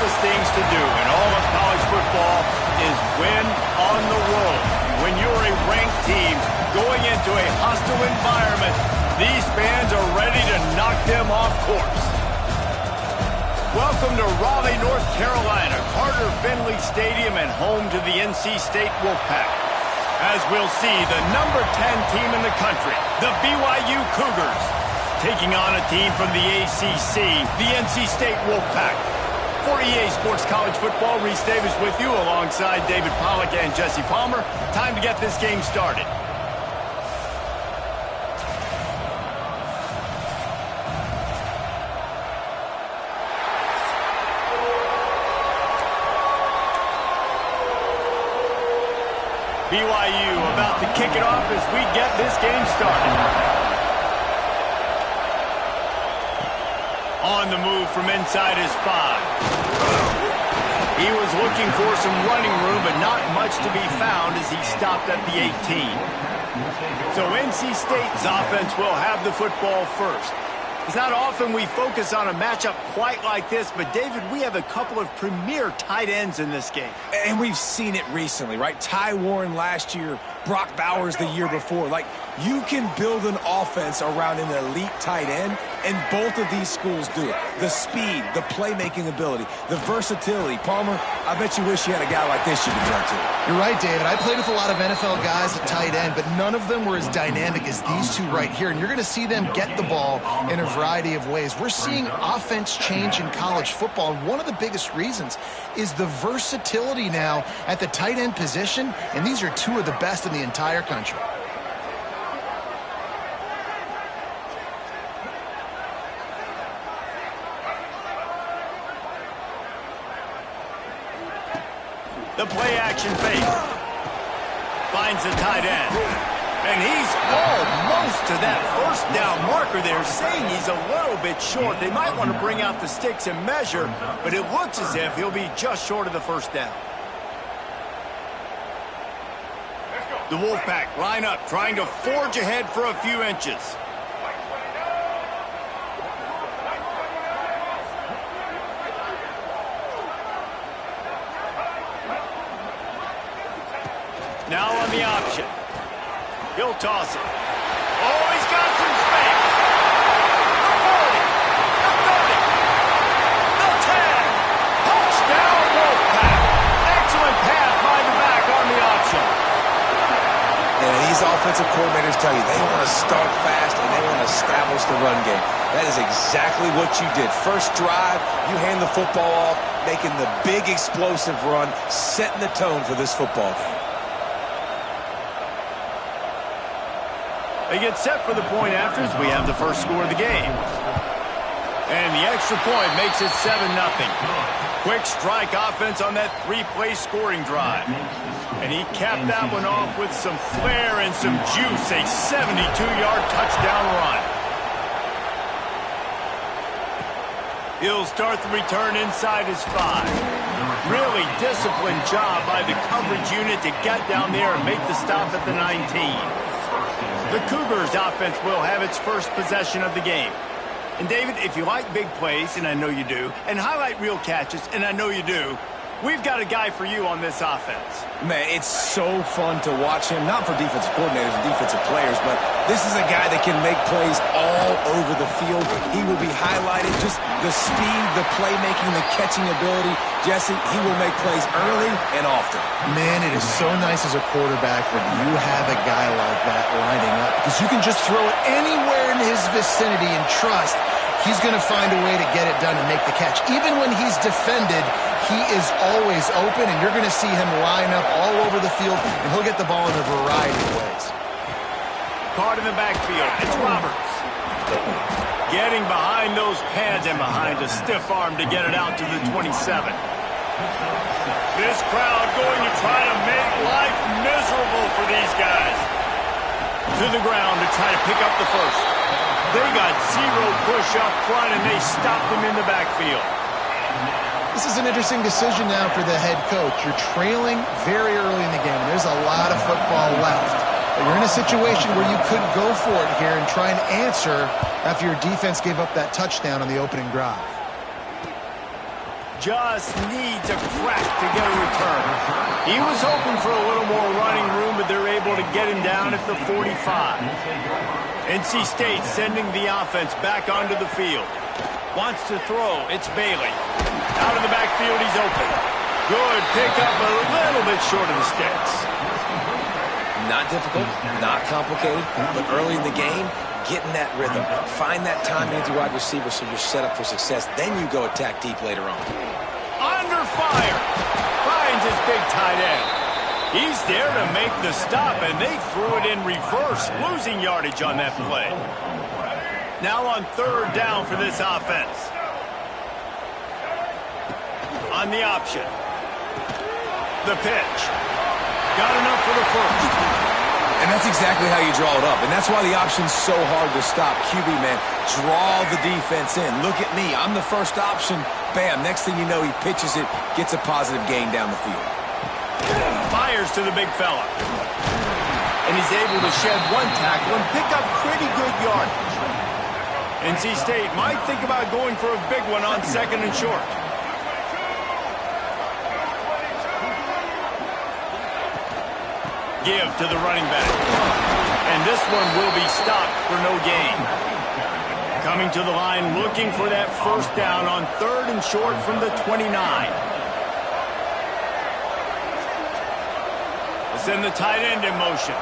toughest things to do in all of college football is win on the road. When you're a ranked team going into a hostile environment, these fans are ready to knock them off course. Welcome to Raleigh, North Carolina, Carter Finley Stadium, and home to the NC State Wolfpack. As we'll see, the number 10 team in the country, the BYU Cougars, taking on a team from the ACC, the NC State Wolfpack. For EA Sports College Football, Reese Davis with you alongside David Pollack and Jesse Palmer. Time to get this game started. BYU about to kick it off as we get this game started. On the move from inside his 5. He was looking for some running room, but not much to be found as he stopped at the 18. So NC State's offense will have the football first. It's not often we focus on a matchup quite like this, but David, we have a couple of premier tight ends in this game. And we've seen it recently, right? Ty Warren last year, Brock Bowers the year before. Like, you can build an offense around an elite tight end, and both of these schools do it. The speed, the playmaking ability, the versatility. Palmer, I bet you wish you had a guy like this you could turn to. You're right, David. I played with a lot of NFL guys at tight end, but none of them were as dynamic as these two right here. And you're going to see them get the ball in a variety of ways. We're seeing offense change in college football, and one of the biggest reasons is the versatility now at the tight end position, and these are two of the best in the entire country. The play-action fake. Finds the tight end. And he's almost to that first down marker there, saying he's a little bit short. They might want to bring out the sticks and measure, but it looks as if he'll be just short of the first down. The Wolfpack line up, trying to forge ahead for a few inches. Now on the option. He'll toss it. Oh, he's got some space. The 40. The 30. The 10. Touchdown, Wolfpack. Excellent pass by the back on the option. And these offensive coordinators tell you they want to start fast and they want to establish the run game. That is exactly what you did. First drive, you hand the football off, making the big explosive run, setting the tone for this football game. They get set for the point after as we have the first score of the game. And the extra point makes it 7-0. Quick strike offense on that 3-play scoring drive. And he capped that one off with some flair and some juice, a 72-yard touchdown run. He'll start the return inside his 5. Really disciplined job by the coverage unit to get down there and make the stop at the 19. The Cougars offense will have its first possession of the game. And David, if you like big plays, and I know you do, and highlight real catches, and I know you do, we've got a guy for you on this offense. Man, it's so fun to watch him, not for defensive coordinators and defensive players, but this is a guy that can make plays all over the field. He will be highlighted, just the speed, the playmaking, the catching ability. Jesse, he will make plays early and often. Man, it is so nice as a quarterback when you have a guy like that lining up, because you can just throw it anywhere in his vicinity and trust he's going to find a way to get it done and make the catch. Even when he's defended, he is always open, and you're going to see him line up all over the field, and he'll get the ball in a variety of ways. Caught in the backfield. It's Roberts. Getting behind those pads and behind a stiff arm to get it out to the 27. This crowd going to try to make life miserable for these guys. To the ground to try to pick up the first. They got zero push up front, and they stopped him in the backfield. This is an interesting decision now for the head coach. You're trailing very early in the game. There's a lot of football left. But you're in a situation where you could go for it here and try and answer after your defense gave up that touchdown on the opening drive. just needs a crack to get a return. He was hoping for a little more running room, but they're able to get him down at the 45. NC State sending the offense back onto the field. Wants to throw. It's Bailey. Out of the backfield, he's open. Good pickup, a little bit short of the sticks. Not difficult, not complicated, but early in the game, get in that rhythm. Find that time with your wide receiver so you're set up for success. Then you go attack deep later on. Under fire. Finds his big tight end. He's there to make the stop, and they threw it in reverse, losing yardage on that play. Now on third down for this offense. On the option. The pitch. Got enough for the first. And that's exactly how you draw it up. And that's why the option's so hard to stop. QB, man, draw the defense in. Look at me. I'm the first option. Bam. Next thing you know, he pitches it, gets a positive gain down the field. Fires to the big fella. And he's able to shed one tackle and pick up pretty good yardage. NC State might think about going for a big one on second and short. Give to the running back. And this one will be stopped for no gain. Coming to the line looking for that first down on third and short from the 29. Let's send the tight end in motion.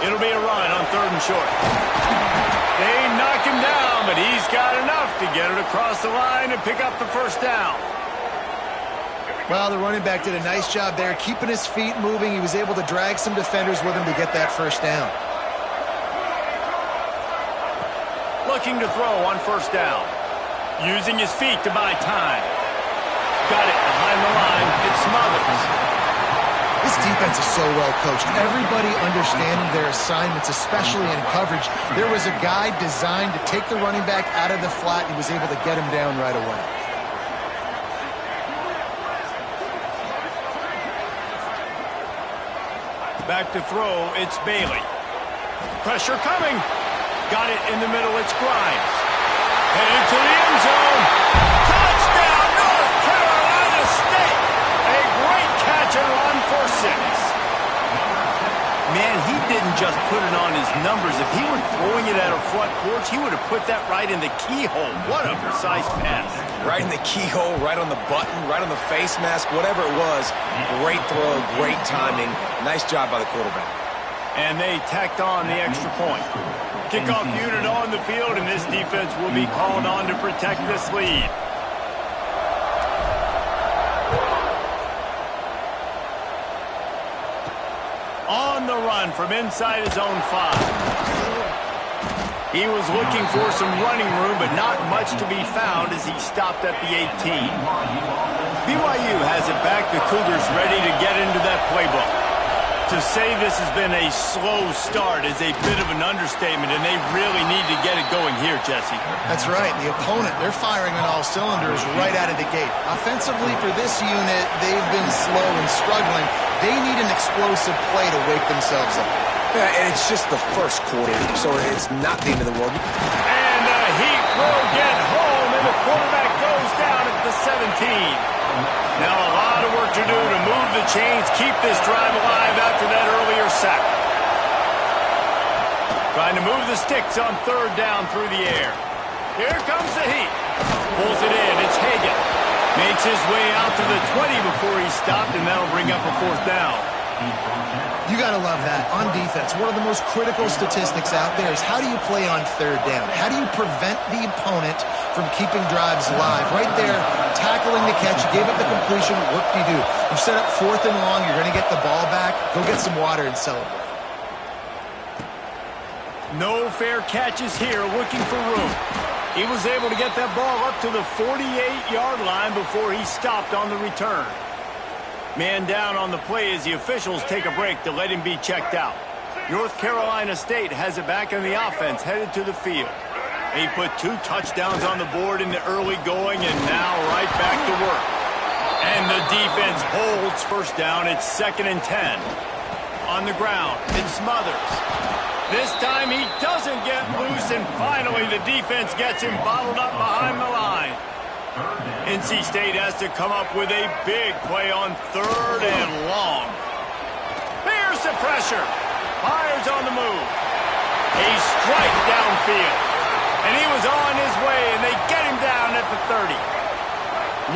It'll be a run on third and short. They knock him down, but he's got enough to get it across the line and pick up the first down. Well, the running back did a nice job there, keeping his feet moving. He was able to drag some defenders with him to get that first down. Looking to throw on first down. Using his feet to buy time. Got it behind the line. It's Smothers. This defense is so well coached. Everybody understanding their assignments, especially in coverage. There was a guy designed to take the running back out of the flat, and he was able to get him down right away. Back to throw, it's Bailey. Pressure coming. Got it in the middle, it's Grimes. Headed to the end zone. Touchdown, North Carolina State. A great catch and run for 6. Man, he didn't just put it on his numbers. If he were throwing it at a front porch, he would have put that right in the keyhole. What a precise pass. Right in the keyhole, right on the button, right on the face mask, whatever it was. Great throw, great timing. Nice job by the quarterback. And they tacked on the extra point. Kickoff unit on the field, and this defense will be called on to protect this lead. On the run from inside his own 5. He was looking for some running room, but not much to be found as he stopped at the 18. BYU has it back. The Cougars ready to get into that playbook. To say this has been a slow start is a bit of an understatement, and they really need to get it going here, Jesse. That's right. The opponent, they're firing on all cylinders right out of the gate. Offensively for this unit, they've been slow and struggling. They need an explosive play to wake themselves up. Yeah, and it's just the first quarter, so it's not the end of the world. And the Heat will get home, and the quarterback goes down at the 17. Now a lot of work to do to move the chains, keep this drive alive after that earlier sack. Trying to move the sticks on third down through the air. Here comes the Heat. Pulls it in. It's Hagan. Makes his way out to the 20 before he stopped, and that'll bring up a fourth down. You got to love that. On defense, one of the most critical statistics out there is how do you play on third down? How do you prevent the opponent from keeping drives alive? Right there, tackling the catch, you gave up the completion, what do you do? You set up fourth and long, you're going to get the ball back, go get some water and celebrate. No fair catches here, looking for room. He was able to get that ball up to the 48-yard line before he stopped on the return. Man down on the play as the officials take a break to let him be checked out. North Carolina State has it back on the offense, headed to the field. He put 2 touchdowns on the board in the early going, and now right back to work. And the defense holds first down. It's 2nd and 10. On the ground, it's Smothers. This time he doesn't get loose, and finally the defense gets him bottled up behind the line. NC State has to come up with a big play on 3rd and long. Here's the pressure. Fires on the move. A strike downfield. And he was on his way, and they get him down at the 30.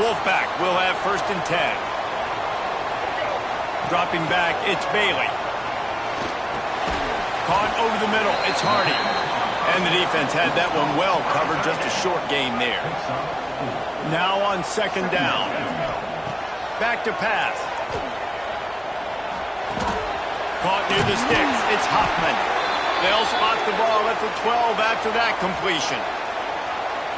Wolfpack will have 1st and 10. Dropping back, it's Bailey. Caught over the middle, it's Hardy. And the defense had that one well covered, just a short gain there. Now on 2nd down. Back to pass. Caught near the sticks, it's Hoffman. They'll spot the ball at the 12 after that completion.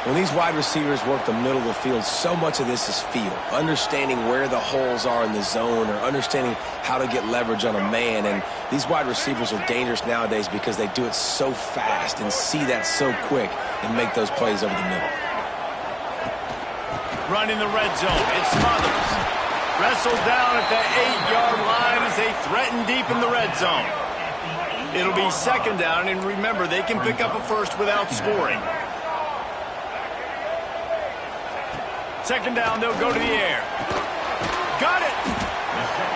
When these wide receivers work the middle of the field, so much of this is feel. Understanding where the holes are in the zone, or understanding how to get leverage on a man. And these wide receivers are dangerous nowadays because they do it so fast and see that so quick and make those plays over the middle. Run in the red zone. It's Smothers. Wrestled down at the 8-yard line as they threaten deep in the red zone. It'll be 2nd down, and remember, they can pick up a first without scoring. 2nd down, they'll go to the air. Got it!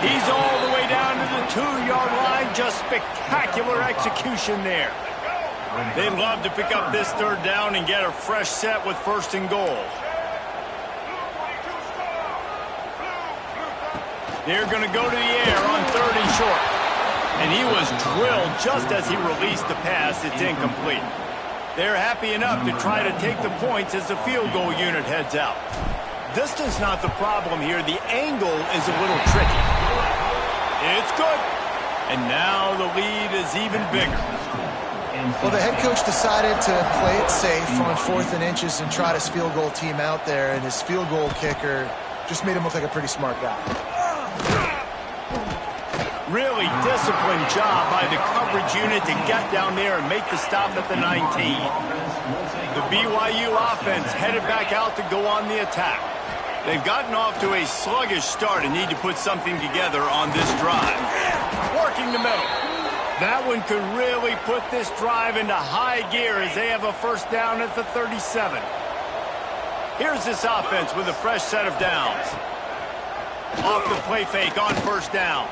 He's all the way down to the 2-yard line. Just spectacular execution there. They'd love to pick up this 3rd down and get a fresh set with 1st and goal. They're going to go to the air on 3rd and short. And he was drilled just as he released the pass. It's incomplete. They're happy enough to try to take the points as the field goal unit heads out. Distance not the problem here. The angle is a little tricky. It's good. And now the lead is even bigger. Well, the head coach decided to play it safe on 4th and inches and trot his field goal team out there, and his field goal kicker just made him look like a pretty smart guy. Really disciplined job by the coverage unit to get down there and make the stop at the 19. The BYU offense headed back out to go on the attack. They've gotten off to a sluggish start and need to put something together on this drive. Working the middle. That one could really put this drive into high gear as they have a 1st down at the 37. Here's this offense with a fresh set of downs. Off the play fake on 1st down.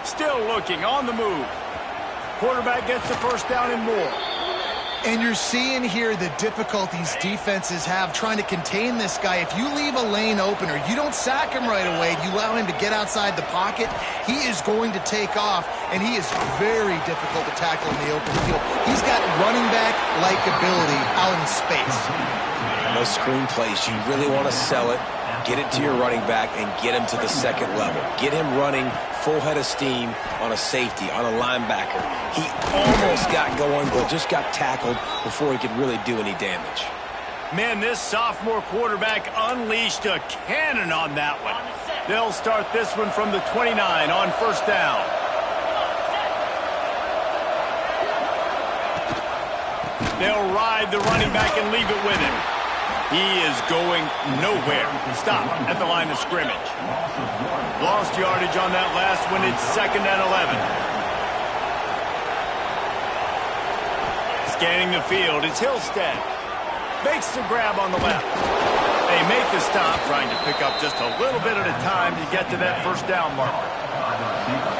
Still looking on the move. Quarterback gets the 1st down and more. And you're seeing here the difficulties defenses have trying to contain this guy. If you leave a lane open or you don't sack him right away, you allow him to get outside the pocket, he is going to take off, and he is very difficult to tackle in the open field. He's got running back-like ability out in space. Those screen plays, you really want to sell it. Get it to your running back and get him to the 2nd level. Get him running full head of steam on a safety, on a linebacker. He almost got going, but just got tackled before he could really do any damage. Man, this sophomore quarterback unleashed a cannon on that one. They'll start this one from the 29 on 1st down. They'll ride the running back and leave it with him. He is going nowhere. Stop at the line of scrimmage. Lost yardage on that last one. It's 2nd and 11. Scanning the field, it's Hillstead. Makes the grab on the left. They make the stop, trying to pick up just a little bit at a time to get to that 1st down marker.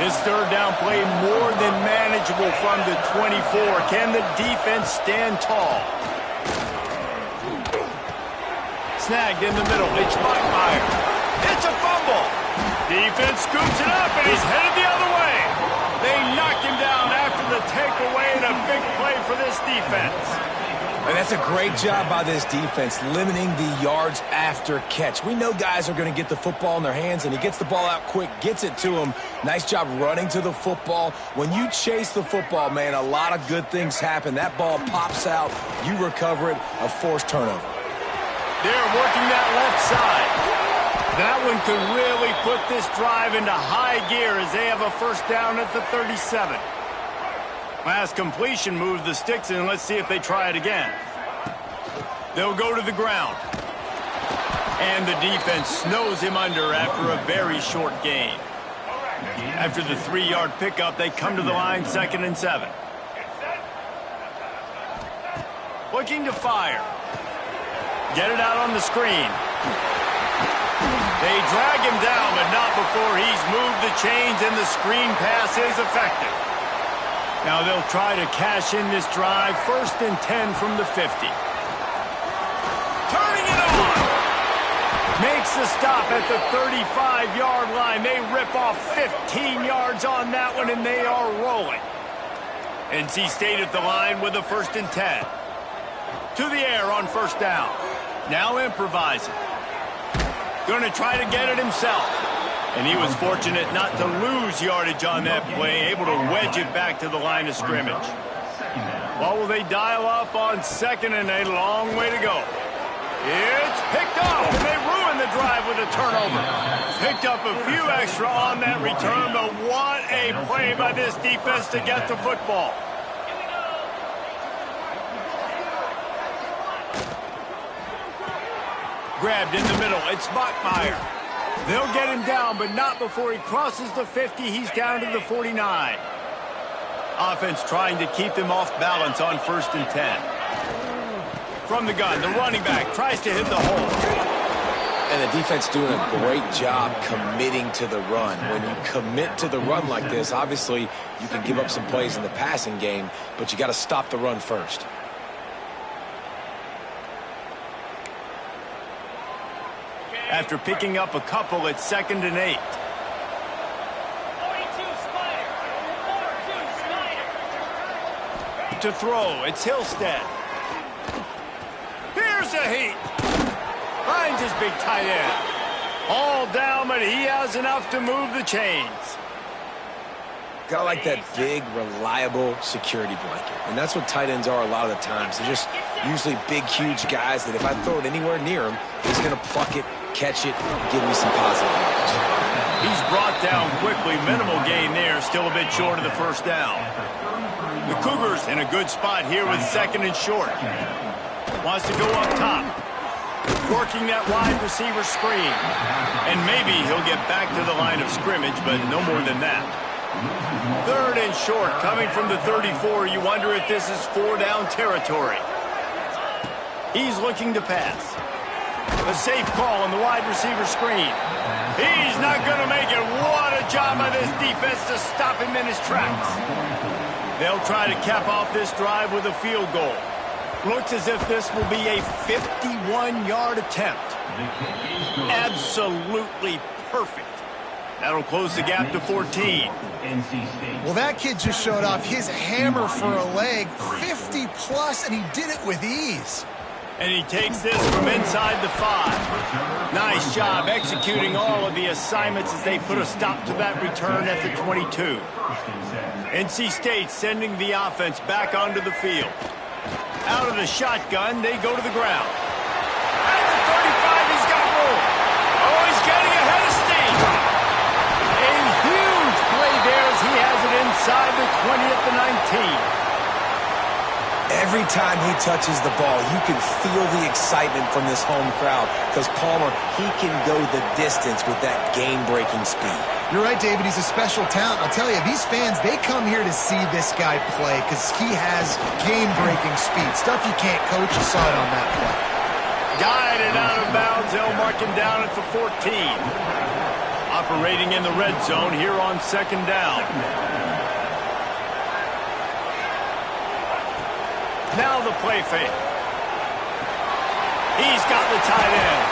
This 3rd down play more than manageable from the 24. Can the defense stand tall? Snagged in the middle. It's Bachmeyer. It's a fumble. Defense scoops it up, and he's headed the other way. They knock him down after the takeaway, and a big play for this defense. And that's a great job by this defense, limiting the yards after catch. We know guys are going to get the football in their hands, and he gets the ball out quick, gets it to him. Nice job running to the football. When you chase the football, man, a lot of good things happen. That ball pops out, you recover it, a forced turnover. They're working that left side. That one could really put this drive into high gear as they have a 1st down at the 37. Last completion moves the sticks in. Let's see if they try it again. They'll go to the ground. And the defense snows him under after a very short gain. After the 3-yard pickup, they come to the line 2nd and 7. Looking to fire. Get it out on the screen. They drag him down, but not before he's moved the chains, and the screen pass is effective. Now they'll try to cash in this drive. 1st and 10 from the 50. Turning it on. Makes the stop at the 35-yard line. They rip off 15 yards on that one, and they are rolling. NC State at the line with a 1st and 10. To the air on 1st down. Now improvising. Going to try to get it himself. And he was fortunate not to lose yardage on that play, able to wedge it back to the line of scrimmage. What will they dial up on 2nd and a long way to go? It's picked up, and they ruin the drive with a turnover. Picked up a few extra on that return, but what a play by this defense to get the football. Grabbed in the middle. It's Bachmeier. They'll get him down, but not before he crosses the 50. He's down to the 49. Offense trying to keep them off balance on 1st and 10. From the gun, the running back tries to hit the hole. And the defense doing a great job committing to the run. When you commit to the run like this, obviously you can give up some plays in the passing game, but you got to stop the run first. After picking up a couple at 2nd and 8. To throw, it's Hillstead. Here's a heat. Finds his big tight end. All down, but he has enough to move the chains. Gotta like that big, reliable security blanket. And that's what tight ends are a lot of the times. They're just usually big, huge guys that if I throw it anywhere near him, he's going to pluck it, catch it, and give me some positive yards. He's brought down quickly. Minimal gain there. Still a bit short of the 1st down. The Cougars in a good spot here with 2nd and short. Wants to go up top. Working that wide receiver screen. And maybe he'll get back to the line of scrimmage, but no more than that. 3rd and short coming from the 34. You wonder if this is 4-down territory. He's looking to pass. A safe call on the wide receiver screen. He's not going to make it. What a job by this defense to stop him in his tracks. They'll try to cap off this drive with a field goal. Looks as if this will be a 51-yard attempt. Absolutely perfect. That'll close the gap to 14. Well, that kid just showed off his hammer for a leg, 50-plus, and he did it with ease. And he takes this from inside the 5. Nice job executing all of the assignments as they put a stop to that return at the 22. NC State sending the offense back onto the field. Out of the shotgun, they go to the ground. At the 35, he's got room. Oh, he's getting ahead of steam. A huge play there as he has it inside the 20 at the 19. Every time he touches the ball, you can feel the excitement from this home crowd because Palmer, he can go the distance with that game-breaking speed. You're right, David. He's a special talent. I'll tell you, these fans, they come here to see this guy play because he has game-breaking speed. Stuff you can't coach. You saw it on that play. Guided out of bounds. They'll mark him down at the 14. Operating in the red zone here on 2nd down. Now the play fake. He's got the tight end.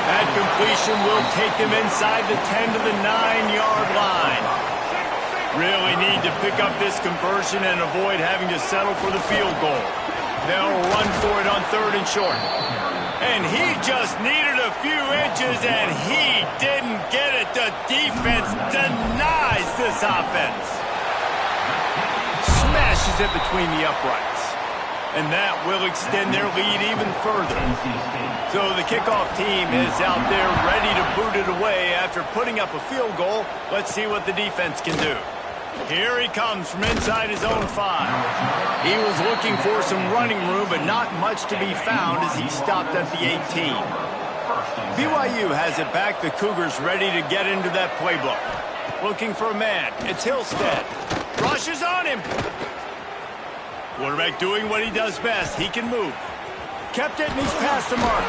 That completion will take him inside the 10 to the 9-yard line. Really need to pick up this conversion and avoid having to settle for the field goal. They'll run for it on 3rd and short. And he just needed a few inches, and he didn't get it. The defense denies this offense. Smashes it between the uprights. And that will extend their lead even further. So the kickoff team is out there ready to boot it away after putting up a field goal. Let's see what the defense can do. Here he comes from inside his own 5. He was looking for some running room, but not much to be found as he stopped at the 18. BYU has it back. The Cougars ready to get into that playbook. Looking for a man. It's Hillstead. Rushes on him. Quarterback doing what he does best. He can move. Kept it, and he's past the mark.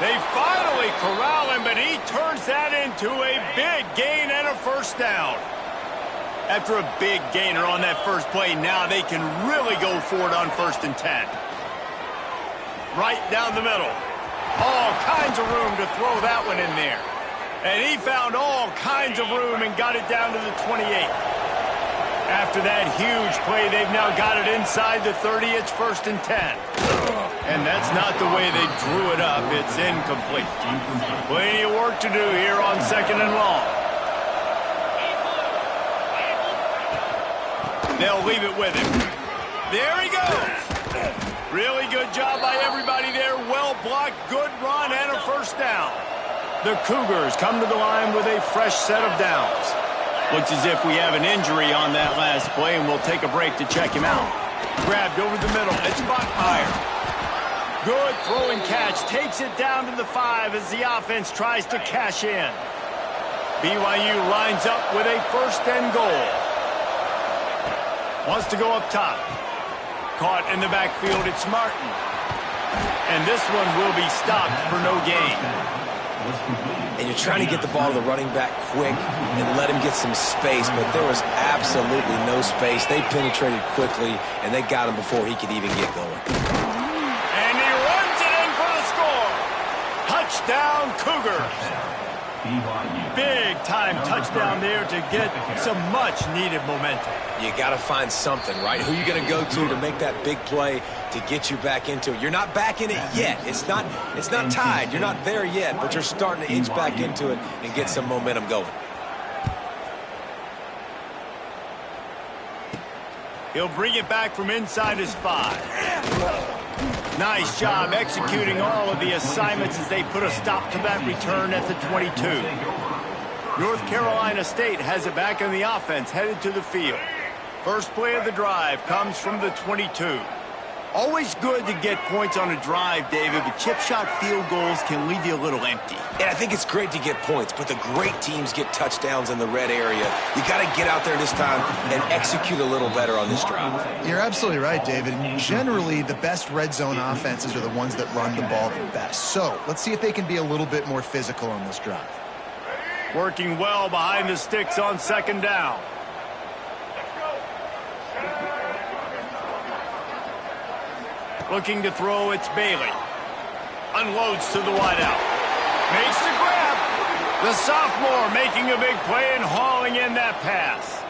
They finally corral him, but he turns that into a big gain and a first down. After a big gainer on that first play, now they can really go for it on 1st and 10. Right down the middle. All kinds of room to throw that one in there. And he found all kinds of room and got it down to the 28. After that huge play, they've now got it inside the 30. It's 1st and 10. And that's not the way they drew it up. It's incomplete. Plenty of work to do here on 2nd and long. They'll leave it with him. There he goes. Really good job by everybody there. Well blocked, good run, and a first down. The Cougars come to the line with a fresh set of downs. Looks as if we have an injury on that last play, and we'll take a break to check him out. Grabbed over the middle. It's Bachmeyer. Good throw and catch. Takes it down to the 5 as the offense tries to cash in. BYU lines up with a 1st and goal. Wants to go up top. Caught in the backfield, it's Martin. And this one will be stopped for no gain. And you're trying to get the ball to the running back quick and let him get some space, but there was absolutely no space. They penetrated quickly, and they got him before he could even get going. And he runs it in for the score. Touchdown, Cougars. Big-time touchdown there to get some much-needed momentum. You got to find something, right? Who are you going to go to make that big play to get you back into it? You're not back in it yet. It's not tied. You're not there yet, but you're starting to inch back into it and get some momentum going. He'll bring it back from inside his 5. Nice job executing all of the assignments as they put a stop to that return at the 22. North Carolina State has it back in the offense, headed to the field. First play of the drive comes from the 22. Always good to get points on a drive, David, but chip shot field goals can leave you a little empty. And I think it's great to get points, but the great teams get touchdowns in the red area. You got to get out there this time and execute a little better on this drive. You're absolutely right, David. And generally, the best red zone offenses are the ones that run the ball the best. So let's see if they can be a little bit more physical on this drive. Working well behind the sticks on 2nd down. Looking to throw, it's Bailey. Unloads to the wideout. Makes the grab. The sophomore making a big play and hauling in that pass.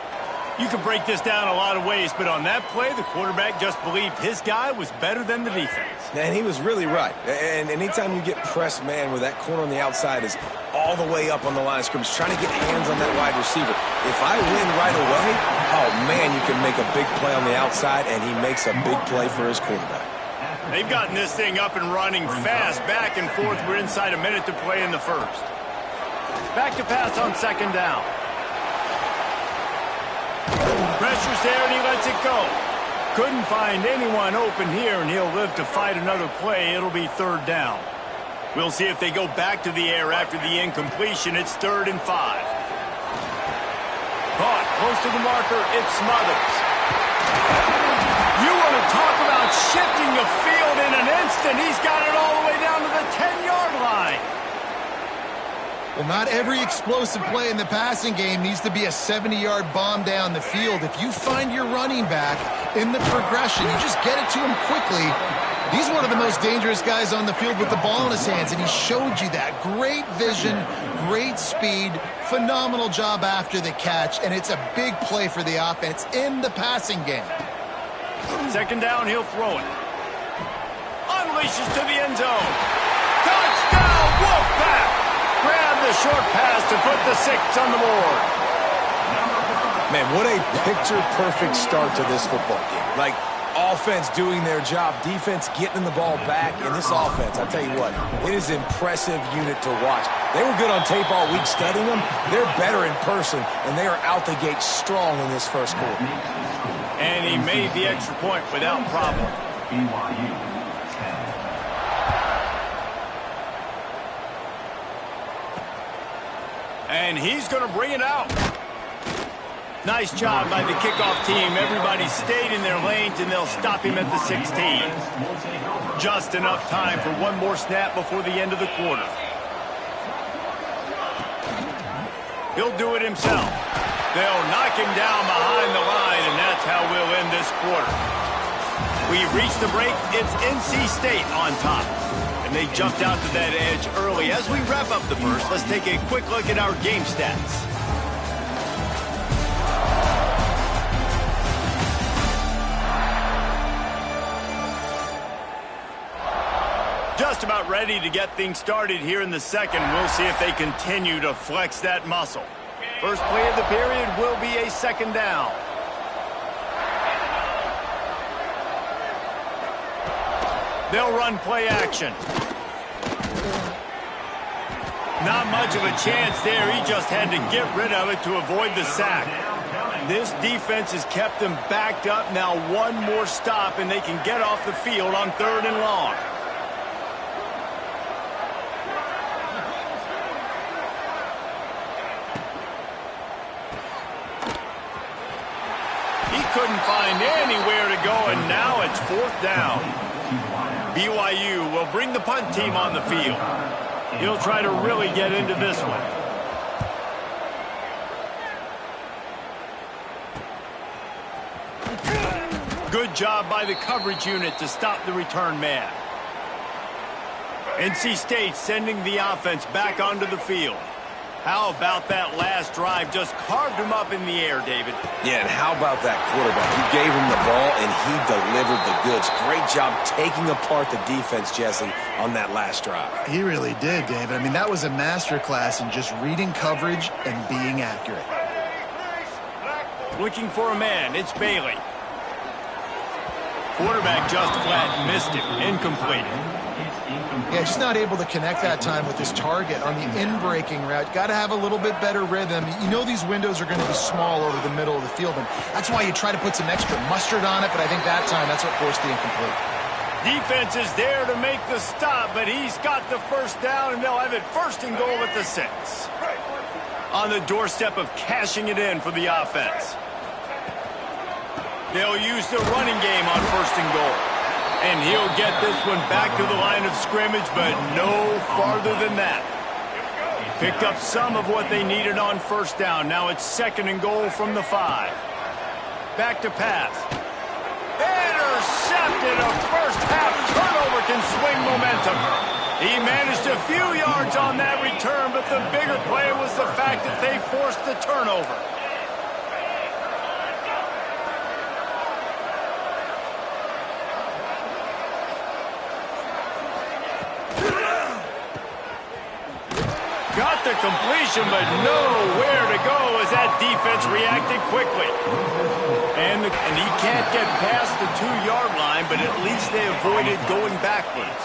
You can break this down a lot of ways, but on that play, the quarterback just believed his guy was better than the defense. And he was really right. And anytime you get pressed, man, where that corner on the outside is all the way up on the line of scrimmage, trying to get hands on that wide receiver. If I win right away, oh, man, you can make a big play on the outside, and he makes a big play for his quarterback. They've gotten this thing up and running fast, back and forth. We're inside a minute to play in the first. Back to pass on 2nd down. Pressure's there, and he lets it go. Couldn't find anyone open here, and he'll live to fight another play. It'll be 3rd down. We'll see if they go back to the air after the incompletion. It's 3rd and 5. Caught close to the marker. It Smothers. You want to talk about shifting the field in an instant. He's got it all the way down to the 10-yard line. Well, not every explosive play in the passing game needs to be a 70-yard bomb down the field. If you find your running back in the progression, you just get it to him quickly. He's one of the most dangerous guys on the field with the ball in his hands, and he showed you that. Great vision, great speed, phenomenal job after the catch, and it's a big play for the offense in the passing game. 2nd down, he'll throw it. Unleashes to the end zone. Touchdown, Wolfpack! Grab the short pass to put the 6 on the board. Man, what a picture-perfect start to this football game. Like, offense doing their job, defense getting the ball back, and this offense, I tell you what, it is an impressive unit to watch. They were good on tape all week studying them. They're better in person, and they are out the gate strong in this first quarter. And he made the extra point without problem. BYU. And he's going to bring it out. Nice job by the kickoff team. Everybody stayed in their lanes, and they'll stop him at the 16. Just enough time for one more snap before the end of the quarter. He'll do it himself. They'll knock him down behind the line, and that's how we'll end this quarter. We've reached the break. It's NC State on top. And they jumped out to that edge early. As we wrap up the first, let's take a quick look at our game stats. Just about ready to get things started here in the second. We'll see if they continue to flex that muscle. First play of the period will be a second down. They'll run play action. Not much of a chance there. He just had to get rid of it to avoid the sack. This defense has kept them backed up. Now one more stop, and they can get off the field on 3rd and long. He couldn't find anywhere to go, and now it's 4th down. BYU will bring the punt team on the field. He'll try to really get into this one. Good job by the coverage unit to stop the return man. NC State sending the offense back onto the field. How about that last drive? Just carved him up in the air, David. Yeah, and how about that quarterback? He gave him the ball, and he delivered the goods. Great job taking apart the defense, Jesse, on that last drive. He really did, David. I mean, that was a masterclass in just reading coverage and being accurate. Looking for a man. It's Bailey. Quarterback just flat missed it. Incomplete. Yeah, just not able to connect that time with his target on the in-breaking route. Got to have a little bit better rhythm. You know these windows are going to be small over the middle of the field, and that's why you try to put some extra mustard on it, but I think that time that's what forced the incomplete. Defense is there to make the stop, but he's got the first down, and they'll have it 1st and goal at the 6. On the doorstep of cashing it in for the offense. They'll use the running game on 1st and goal. And he'll get this one back to the line of scrimmage, but no farther than that. Picked up some of what they needed on 1st down. Now it's 2nd and goal from the 5. Back to pass. Intercepted. A first-half turnover can swing momentum. He managed a few yards on that return, but the bigger play was the fact that they forced the turnover. Got the completion, but nowhere to go as that defense reacted quickly. And he can't get past the 2-yard line, but at least they avoided going backwards.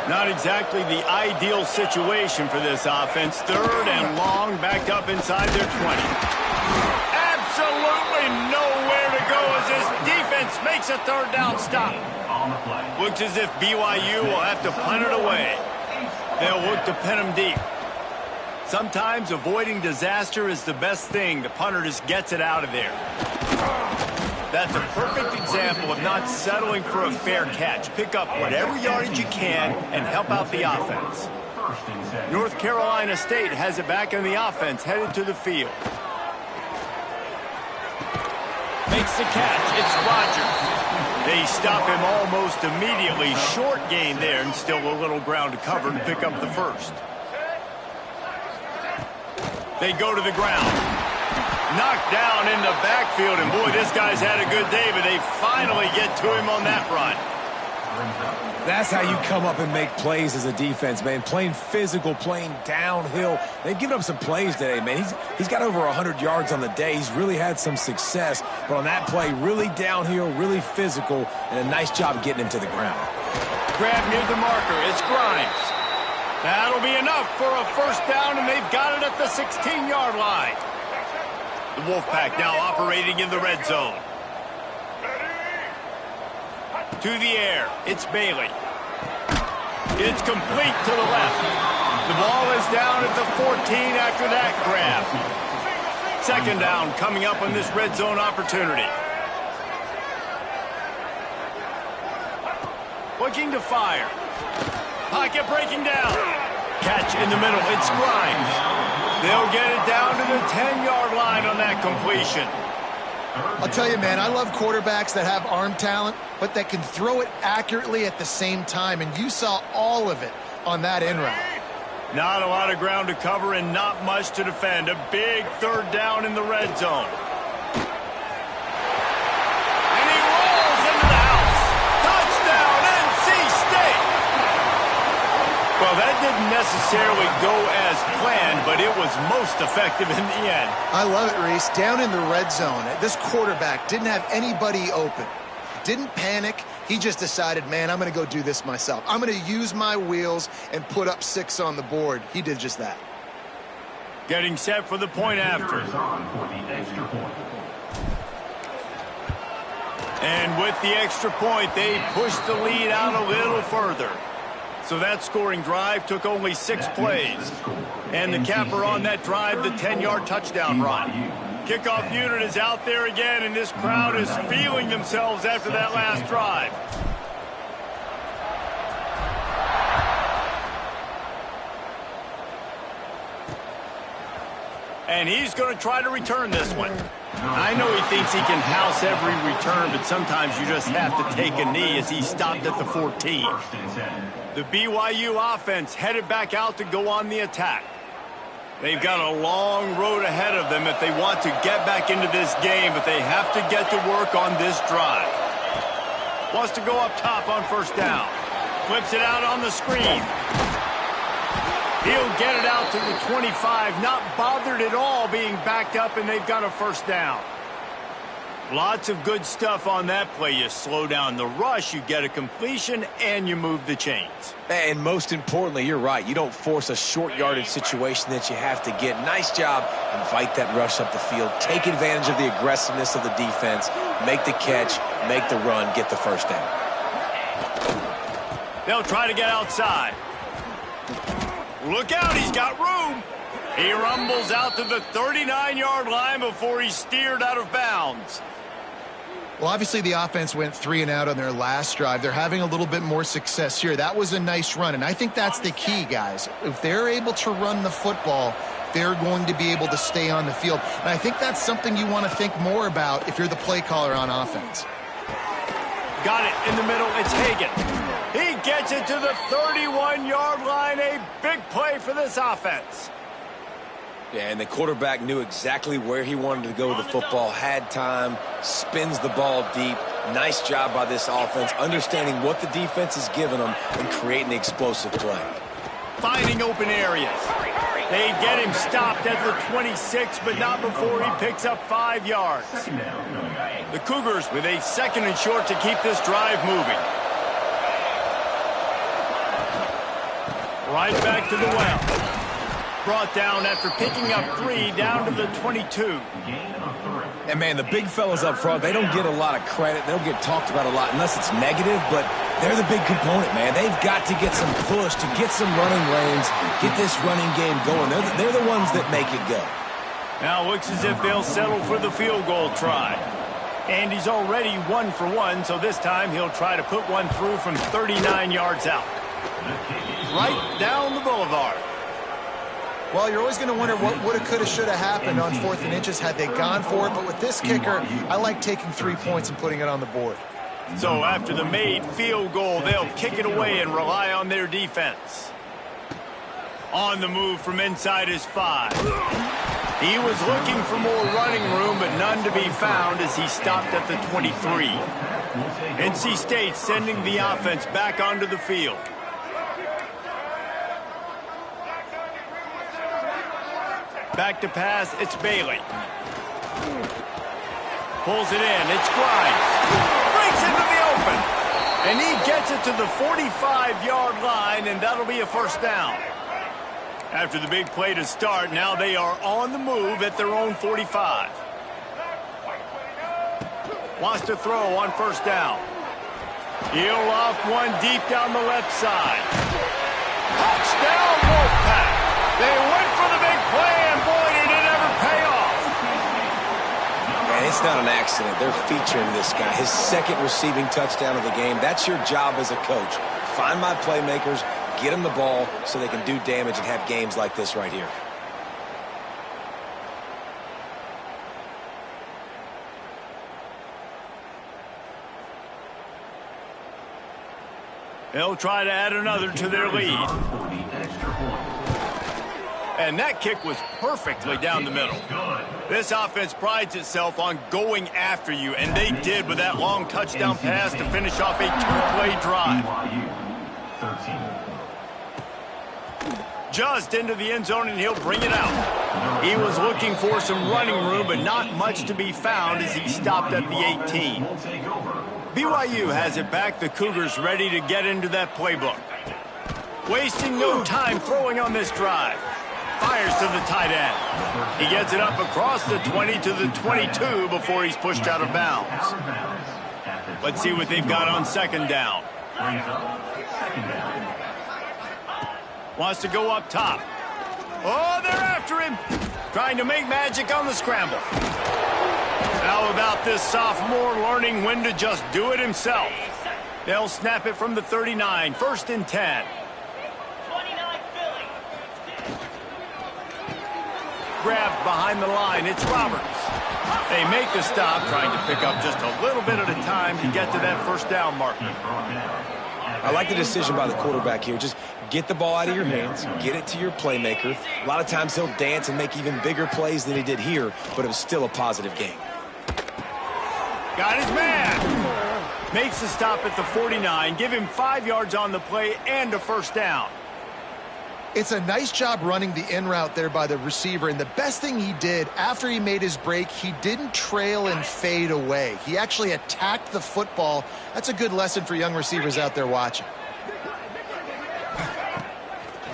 Not exactly the ideal situation for this offense. 3rd and long, backed up inside their 20. Absolutely nowhere to go as this defense makes a 3rd down stop. Looks as if BYU will have to punt it away. They'll look to pin him deep. Sometimes avoiding disaster is the best thing. The punter just gets it out of there. That's a perfect example of not settling for a fair catch. Pick up whatever yardage you can and help out the offense. North Carolina State has it back on the offense, headed to the field. Makes the catch. It's Rogers. They stop him almost immediately. Short gain there, and still a little ground to cover to pick up the 1st. They go to the ground. Knocked down in the backfield, and boy, this guy's had a good day, but they finally get to him on that run. That's how you come up and make plays as a defense, man. Playing physical, playing downhill. They've given up some plays today, man. He's got over 100 yards on the day. He's really had some success. But on that play, really downhill, really physical, and a nice job getting him to the ground. Grab near the marker. It's Grimes. That'll be enough for a 1st down, and they've got it at the 16-yard line. The Wolfpack now operating in the red zone. To the air, it's Bailey. It's complete to the left. The ball is down at the 14 after that grab. Second down coming up on this red zone opportunity. Looking to fire. Pocket breaking down. Catch in the middle. It's Grimes. They'll get it down to the 10-yard line on that completion. I'll tell you, man, I love quarterbacks that have arm talent, but that can throw it accurately at the same time, and you saw all of it on that end route. Not a lot of ground to cover and not much to defend. A big third down in the red zone. And he rolls into the house. Touchdown, NC State! Well, that didn't necessarily go as planned, but it was most effective in the end. I love it, Reese. Down in the red zone, this quarterback didn't have anybody open. Didn't panic. He just decided, man, I'm going to go do this myself. I'm going to use my wheels and put up 6 on the board. He did just that. Getting set for the point after. And with the extra point, they pushed the lead out a little further. So that scoring drive took only 6 plays. And the capper on that drive, the 10-yard touchdown run. Kickoff unit is out there again, and this crowd is feeling themselves after that last drive. And he's going to try to return this one. I know he thinks he can house every return, but sometimes you just have to take a knee as he stopped at the 14. The BYU offense headed back out to go on the attack. They've got a long road ahead of them if they want to get back into this game, but they have to get to work on this drive. Wants to go up top on first down. Flips it out on the screen. He'll get it out to the 25, not bothered at all being backed up, and they've got a first down. Lots of good stuff on that play. You slow down the rush, you get a completion, and you move the chains. And most importantly, you're right. You don't force a short yardage situation that you have to get. Nice job. Invite that rush up the field. Take advantage of the aggressiveness of the defense. Make the catch, make the run, get the first down. They'll try to get outside. Look out, he's got room. He rumbles out to the 39-yard line before he's steered out of bounds. Well, obviously the offense went 3 and out on their last drive. They're having a little bit more success here. That was a nice run, and I think that's the key, guys. If they're able to run the football, they're going to be able to stay on the field. And I think that's something you want to think more about if you're the play caller on offense. Got it in the middle. It's Hagan. He gets it to the 31-yard line. A big play for this offense. Yeah, and the quarterback knew exactly where he wanted to go with the football, had time, spins the ball deep. Nice job by this offense, understanding what the defense is giving them and creating the explosive play. Finding open areas. They get him stopped at the 26, but not before he picks up 5 yards. The Cougars with a 2nd and short to keep this drive moving. Right back to the well. Brought down after picking up 3 down to the 22. And, man, the big fellas up front, they don't get a lot of credit. They don't get talked about a lot unless it's negative, but they're the big component, man. They've got to get some push, to get some running lanes, get this running game going. They're the ones that make it go. Now looks as if they'll settle for the field goal try. And he's already 1 for 1, so this time he'll try to put one through from 39 yards out. Right down the boulevard. Well, you're always going to wonder what woulda, coulda, shoulda happened on 4th and inches had they gone for it. But with this kicker, I like taking 3 points and putting it on the board. So after the made field goal, they'll kick it away and rely on their defense. On the move from inside his 5. He was looking for more running room, but none to be found as he stopped at the 23. NC State sending the offense back onto the field. Back to pass, it's Bailey. Pulls it in, it's Grimes. Breaks into the open. And he gets it to the 45-yard line, and that'll be a first down. After the big play to start, now they are on the move at their own 45. Wants to throw on first down. He'll loft one deep down the left side. Touchdown, Wolfpack. They went for the big play, and boy, did it ever pay off. It's not an accident. They're featuring this guy. His second receiving touchdown of the game. That's your job as a coach. Find my playmakers, get them the ball so they can do damage and have games like this right here. They'll try to add another to their lead. And that kick was perfectly down the middle. This offense prides itself on going after you, and they did with that long touchdown pass to finish off a two-play drive. Just into the end zone, and he'll bring it out. He was looking for some running room, but not much to be found as he stopped at the 18. BYU has it back. The Cougars ready to get into that playbook. Wasting no time throwing on this drive. Fires to the tight end. He gets it up across the 20 to the 22 before he's pushed out of bounds. Let's see what they've got on second down. Wants to go up top. Oh, they're after him. Trying to make magic on the scramble. How about this sophomore learning when to just do it himself? They'll snap it from the 39, 1st and 10. Grabbed behind the line, it's Roberts. They make the stop, trying to pick up just a little bit at a time to get to that first down marker. I like the decision by the quarterback here. Just get the ball out of your hands, get it to your playmaker. A lot of times he'll dance and make even bigger plays than he did here, but it was still a positive game. Got his man. Makes the stop at the 49. Give him 5 yards on the play and a first down. It's a nice job running the in route there by the receiver, and the best thing he did after he made his break, he didn't trail and fade away. He actually attacked the football. That's a good lesson for young receivers out there watching.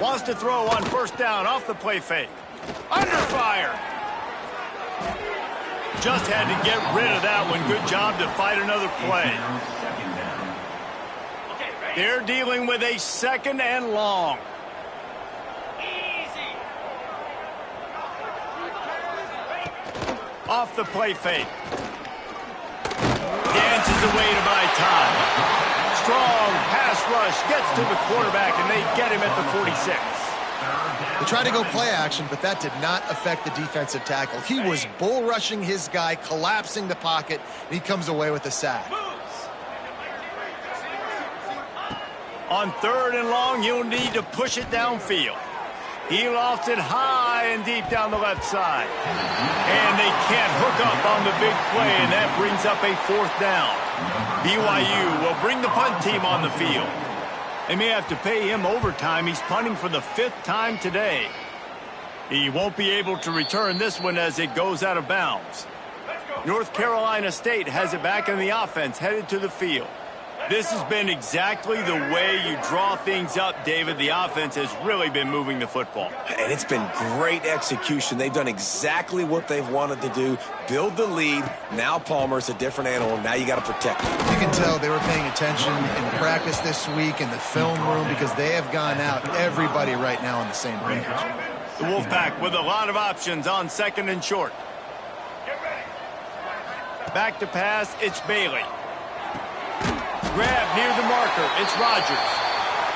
Wants to throw on first down off the play fake. Under fire. Just had to get rid of that one. Good job to fight another play. They're dealing with a 2nd and long. Off the play fake. Dances away to buy time. Strong pass rush gets to the quarterback, and they get him at the 46. They tried to go play action, but that did not affect the defensive tackle. He was bull rushing his guy, collapsing the pocket, and he comes away with a sack. On 3rd and long, you'll need to push it downfield. He lofts it high and deep down the left side. And they can't hook up on the big play, and that brings up a 4th down. BYU will bring the punt team on the field. They may have to pay him overtime. He's punting for the 5th time today. He won't be able to return this one as it goes out of bounds. North Carolina State has it back in the offense, headed to the field. This has been exactly the way you draw things up, David. The offense has really been moving the football. And it's been great execution. They've done exactly what they've wanted to do. Build the lead. Now Palmer's a different animal. Now you got to protect him. You can tell they were paying attention in practice this week in the film room because they have gone out, everybody right now on the same page. The Wolfpack with a lot of options on 2nd and short. Back to pass, it's Bailey. Grab near the marker, it's Rogers.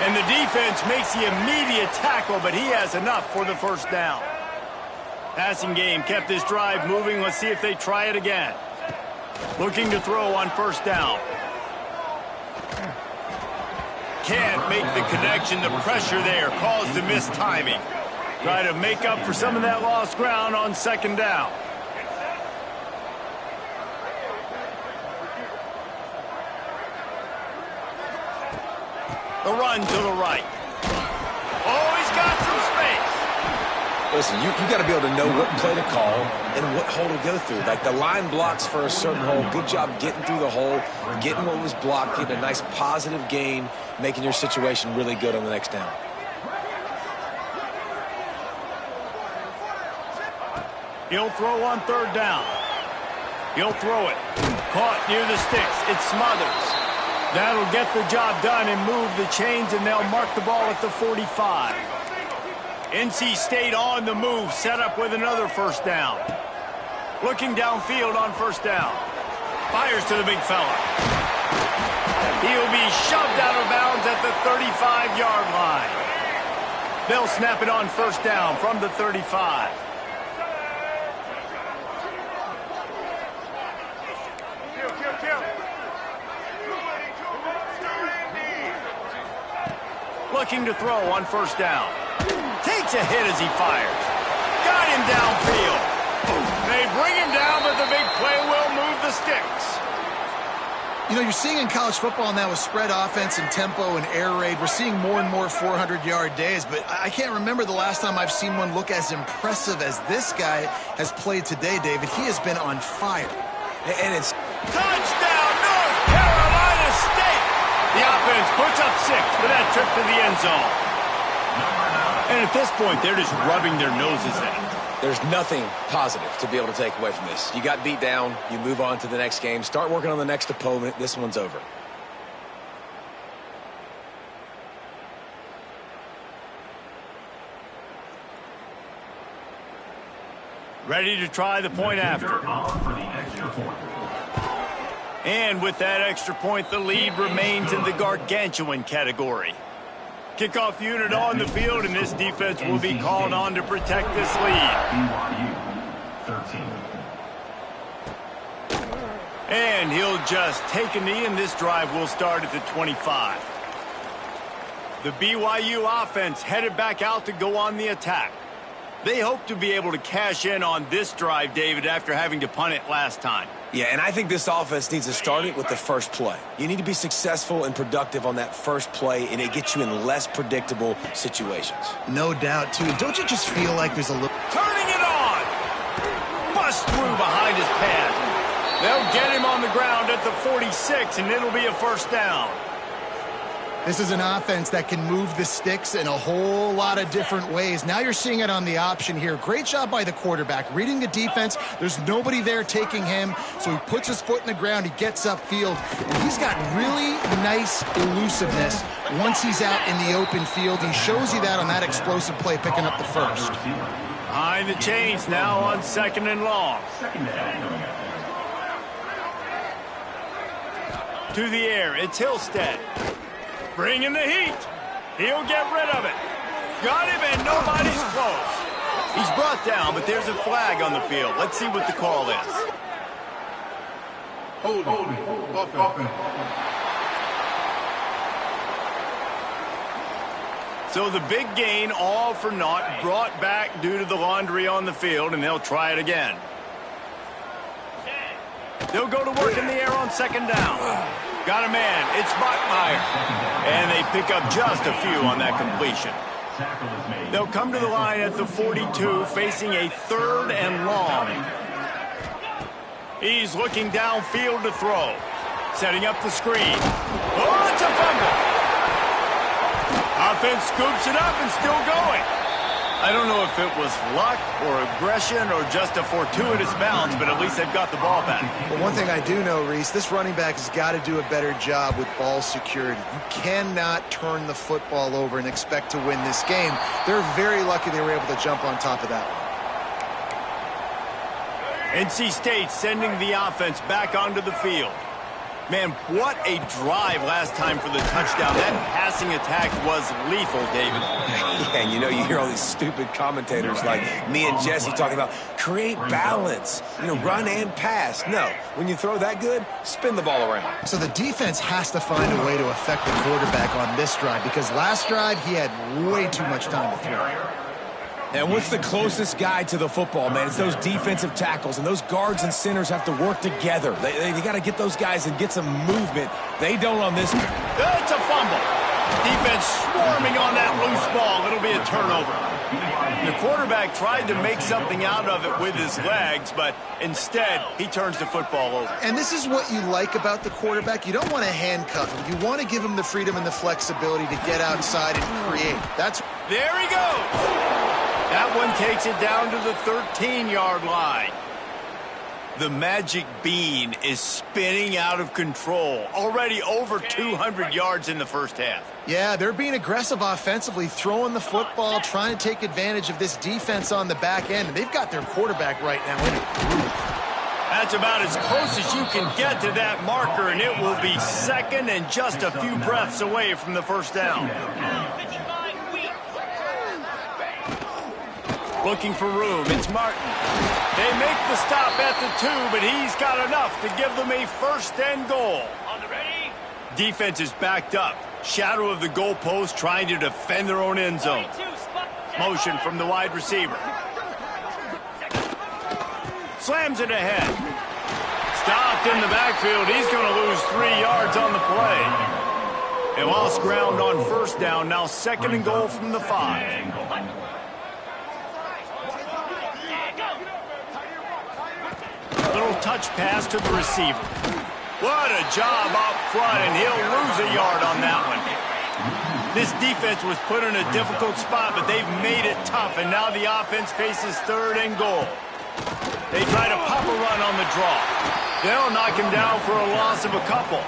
And the defense makes the immediate tackle, but he has enough for the first down. Passing game kept this drive moving. Let's see if they try it again. Looking to throw on first down. Can't make the connection. The pressure there caused the missed timing. Try to make up for some of that lost ground on 2nd down. The run to the right. Oh, he's got some space. Listen, you got to be able to know what play to call and what hole to go through. Like the line blocks for a certain hole. Good job getting through the hole, getting what was blocked, getting a nice positive gain, making your situation really good on the next down. He'll throw on 3rd down. He'll throw it. Caught near the sticks. It's Smothers. That'll get the job done and move the chains, and they'll mark the ball at the 45. NC State on the move, set up with another first down. Looking downfield on first down. Fires to the big fella. He'll be shoved out of bounds at the 35-yard line. They'll snap it on first down from the 35. Looking to throw on first down. Takes a hit as he fires. Got him downfield. They bring him down, but the big play will move the sticks. You know, you're seeing in college football now with spread offense and tempo and air raid, we're seeing more and more 400-yard days, but I can't remember the last time I've seen one look as impressive as this guy has played today, David. He has been on fire. And it's touchdown, North Carolina State! The offense puts up 6 for that trip to the end zone. And at this point, they're just rubbing their noses in it. There's nothing positive to be able to take away from this. You got beat down, you move on to the next game, start working on the next opponent. This one's over. Ready to try the point after. And with that extra point, the lead remains in the gargantuan category. Kickoff unit on the field, and this defense will be called on to protect this lead. BYU 13. And he'll just take a knee, and this drive will start at the 25. The BYU offense headed back out to go on the attack. They hope to be able to cash in on this drive, David, after having to punt it last time. Yeah, and I think this offense needs to start it with the first play. You need to be successful and productive on that first play, and it gets you in less predictable situations. No doubt, too. Don't you just feel like there's a little... Turning it on! Bust through behind his pad. They'll get him on the ground at the 46, and it'll be a first down. This is an offense that can move the sticks in a whole lot of different ways. Now you're seeing it on the option here. Great job by the quarterback. Reading the defense, there's nobody there taking him, so he puts his foot in the ground, he gets upfield, and he's got really nice elusiveness once he's out in the open field. He shows you that on that explosive play, picking up the first. Behind the chains now on second and long. To the air, it's Hillstead. Bringing the heat. He'll get rid of it. Got him, and nobody's close. He's brought down, but there's a flag on the field. Let's see what the call is. Holding. So the big gain, all for naught, brought back due to the laundry on the field, and they'll try it again. They'll go to work in the air on second down. Got a man. It's Bachmeier. And they pick up just a few on that completion. They'll come to the line at the 42, facing a third and long. He's looking downfield to throw. Setting up the screen. Oh, it's a fumble. Offense scoops it up and still going. I don't know if it was luck or aggression or just a fortuitous bounce, but at least they've got the ball back. Well, one thing I do know, Reese, this running back has got to do a better job with ball security. You cannot turn the football over and expect to win this game. They're very lucky they were able to jump on top of that one. NC State sending the offense back onto the field. Man, what a drive last time for the touchdown. That passing attack was lethal, David. Yeah, and you know, you hear all these stupid commentators like me and Jesse talking about create balance, run and pass. No, when you throw that good, spin the ball around. So the defense has to find a way to affect the quarterback on this drive, because last drive he had way too much time to throw. And what's the closest guy to the football, man? It's those defensive tackles, and those guards and centers have to work together. They got to get those guys and get some movement. They don't on this one. It's a fumble. Defense swarming on that loose ball. It'll be a turnover. The quarterback tried to make something out of it with his legs, but instead he turns the football over. And this is what you like about the quarterback. You don't want to handcuff him. You want to give him the freedom and the flexibility to get outside and create. There he goes. That one takes it down to the 13-yard line. The magic bean is spinning out of control. Already over 200 yards in the first half. Yeah, they're being aggressive offensively, throwing the football, trying to take advantage of this defense on the back end. And they've got their quarterback right now in a groove. That's about as close as you can get to that marker, and it will be second and just a few breaths away from the first down. Looking for room, it's Martin. They make the stop at the 2, but he's got enough to give them a first and goal. Defense is backed up. Shadow of the goalpost, trying to defend their own end zone. Motion from the wide receiver. Slams it ahead. Stopped in the backfield. He's going to lose 3 yards on the play. They lost ground on first down. Now second and goal from the 5. Little touch pass to the receiver. What a job up front, and he'll lose a yard on that one. This defense was put in a difficult spot, but they've made it tough, and now the offense faces third and goal. They try to pop a run on the draw. They'll knock him down for a loss of a couple.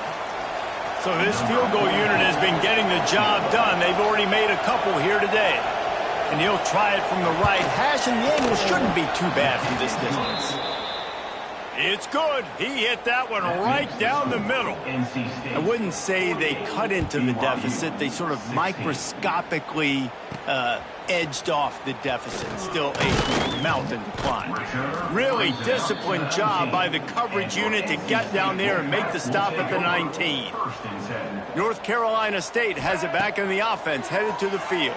So this field goal unit has been getting the job done. They've already made a couple here today. And he'll try it from the right hash, and the angle shouldn't be too bad from this distance. It's good. He hit that one right down the middle. I wouldn't say they cut into the deficit. They sort of microscopically edged off the deficit. Still a mountain to climb. Really disciplined job by the coverage unit to get down there and make the stop at the 19. North Carolina State has it back in the offense, headed to the field.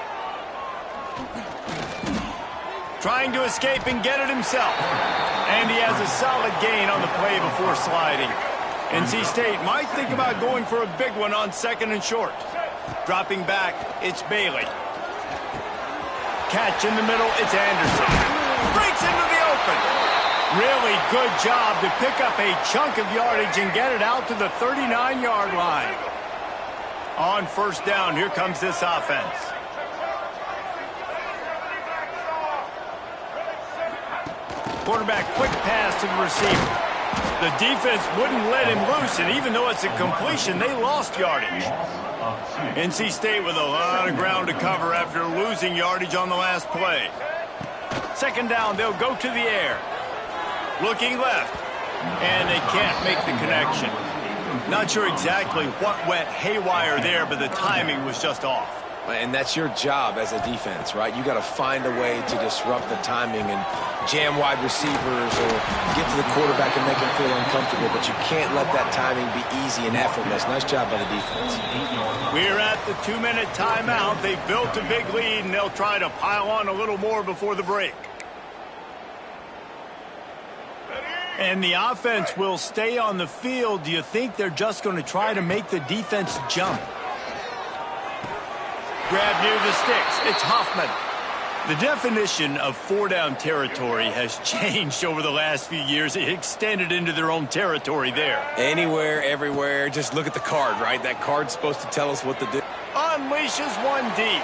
Trying to escape and get it himself. And he has a solid gain on the play before sliding. NC State might think about going for a big one on second and short. Dropping back, it's Bailey. Catch in the middle, it's Anderson. Breaks into the open. Really good job to pick up a chunk of yardage and get it out to the 39-yard line. On first down, here comes this offense. Quarterback quick pass to the receiver. The defense wouldn't let him loose, and even though it's a completion, they lost yardage. NC State with a lot of ground to cover after losing yardage on the last play. Second down, they'll go to the air. Looking left, and they can't make the connection. Not sure exactly what went haywire there, but the timing was just off. And that's your job as a defense, right? You got to find a way to disrupt the timing and jam wide receivers or get to the quarterback and make him feel uncomfortable, but you can't let that timing be easy and effortless. Nice job by the defense. We're at the 2-minute timeout. They've built a big lead, and they'll try to pile on a little more before the break. And the offense will stay on the field. Do you think they're just going to try to make the defense jump? Grab near the sticks. It's Hoffman. The definition of four-down territory has changed over the last few years. It extended into their own territory there. Anywhere, everywhere. Just look at the card, right? That card's supposed to tell us what to do. Unleashes one deep.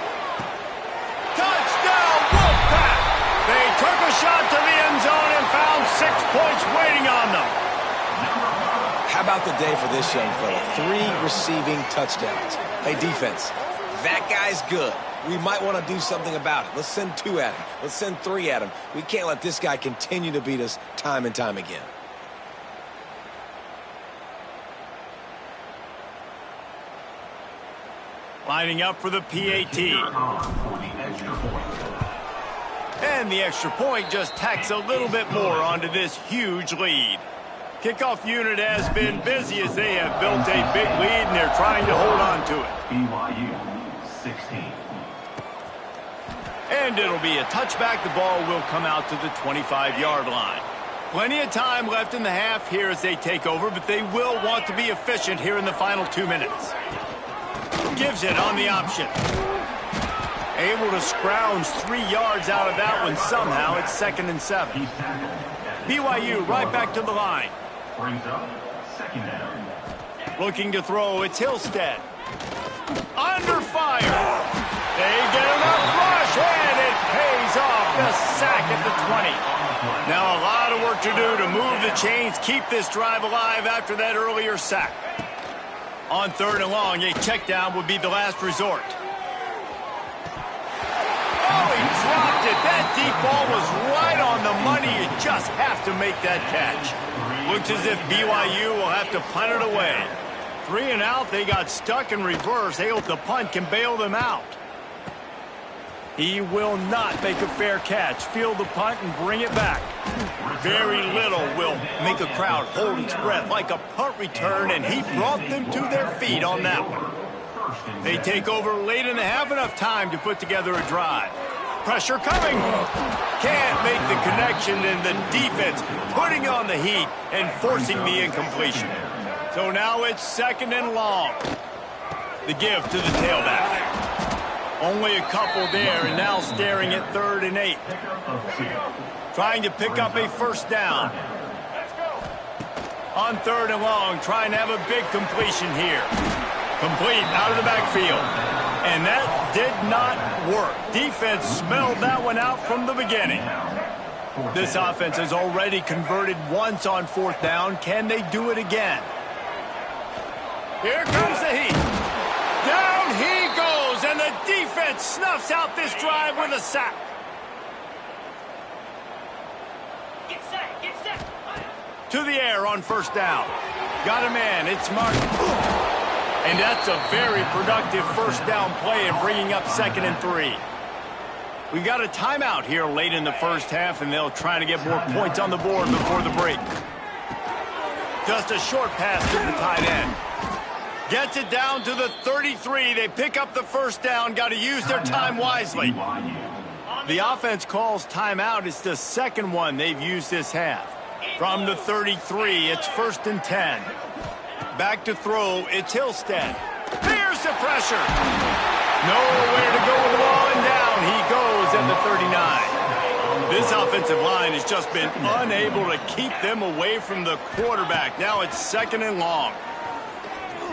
Touchdown, Wolfpack! They took a shot to the end zone and found 6 points waiting on them. How about the day for this young fella? 3 receiving touchdowns. Hey, defense. That guy's good. We might want to do something about it. Let's send 2 at him. Let's send 3 at him. We can't let this guy continue to beat us time and time again. Lining up for the PAT. And the extra point just tacks a little bit more onto this huge lead. Kickoff unit has been busy as they have built a big lead and they're trying to hold on to it. BYU 16. And it'll be a touchback. The ball will come out to the 25-yard line. Plenty of time left in the half here as they take over, but they will want to be efficient here in the final 2 minutes. Gives it on the option. Able to scrounge 3 yards out of that one somehow. It's 2nd and 7. BYU right back to the line. Brings up 2nd down. Looking to throw, it's Hillstead. Under fire. They get enough rush, and it pays off. The sack at the 20. Now a lot of work to do to move the chains, keep this drive alive after that earlier sack. On 3rd and long, a check down would be the last resort. Oh, he dropped it. That deep ball was right on the money. You just have to make that catch. Looks as if BYU will have to punt it away. 3 and out, they got stuck in reverse. They hope the punt can bail them out. He will not make a fair catch. Field the punt and bring it back. Very little will make a crowd hold its breath like a punt return, and he brought them to their feet on that one. They take over late in the half, enough time to put together a drive. Pressure coming. Can't make the connection, and the defense putting on the heat and forcing the incompletion. So now it's 2nd and long. The give to the tailback. Only a couple there, and now staring at 3rd and 8. Trying to pick up a 1st down. On 3rd and long, trying to have a big completion here. Complete out of the backfield. And that did not work. Defense smelled that one out from the beginning. This offense has already converted once on 4th down. Can they do it again? Here comes the heat. Down he goes, and the defense snuffs out this drive with a sack. Get set, get set. To the air on 1st down. Got a man, it's Martin. And that's a very productive 1st down play in bringing up 2nd and 3. We got a timeout here late in the 1st half, and they'll try to get more points on the board before the break. Just a short pass to the tight end. Gets it down to the 33. They pick up the 1st down. Got to use their time wisely. The offense calls timeout. It's the 2nd one they've used this half. From the 33, it's 1st and 10. Back to throw, it's Hillstead. Here's the pressure. Nowhere to go with the ball, and down he goes at the 39. This offensive line has just been unable to keep them away from the quarterback. Now it's 2nd and long.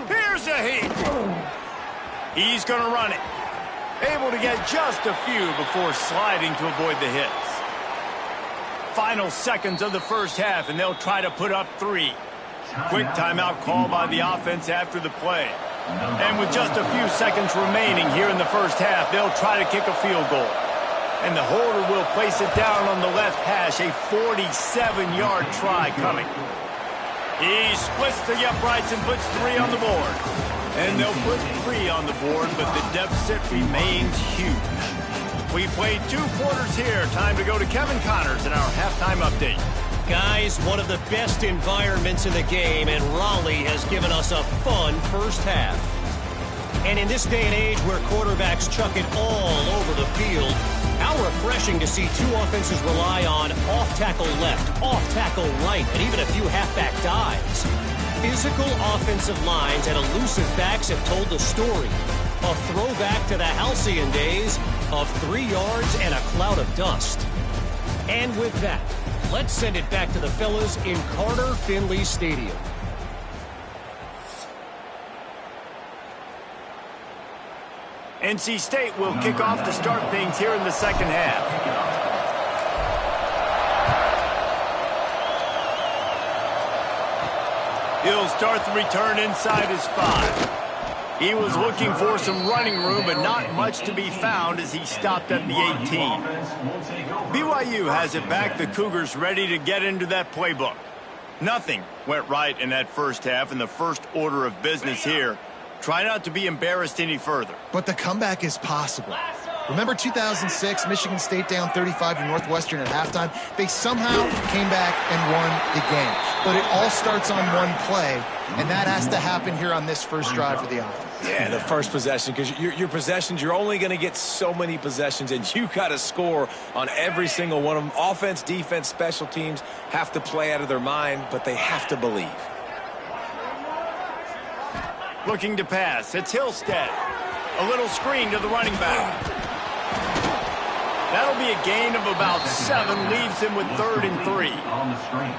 Here's a heat. He's going to run it. Able to get just a few before sliding to avoid the hits. Final seconds of the 1st half, and they'll try to put up 3. Quick timeout call by the offense after the play. And with just a few seconds remaining here in the 1st half, they'll try to kick a field goal. And the holder will place it down on the left hash, a 47-yard try coming. He splits the uprights and puts 3 on the board. And they'll put 3 on the board, but the deficit remains huge. We played 2 quarters here. Time to go to Kevin Connors in our halftime update. Guys, one of the best environments in the game, and Raleigh has given us a fun 1st half. And in this day and age where quarterbacks chuck it all over the field, how refreshing to see 2 offenses rely on off-tackle left, off-tackle right, and even a few halfback dives. Physical offensive lines and elusive backs have told the story. A throwback to the halcyon days of 3 yards and a cloud of dust. And with that, let's send it back to the fellas in Carter Finley Stadium. NC State will kick off to start things here in the 2nd half. He'll start the return inside his 5. He was looking for some running room, but not much to be found as he stopped at the 18. BYU has it back. The Cougars ready to get into that playbook. Nothing went right in that 1st half, and the first order of business here. Try not to be embarrassed any further. But the comeback is possible. Remember 2006, Michigan State down 35 to Northwestern at halftime? They somehow came back and won the game. But it all starts on one play, and that has to happen here on this first drive for the offense. Yeah, the first possession, because your possessions, you're only going to get so many possessions, and you got to score on every single one of them. Offense, defense, special teams have to play out of their mind, but they have to believe. Looking to pass, it's Hillstead. A little screen to the running back. That'll be a gain of about 7, leaves him with 3rd and 3. On the screen.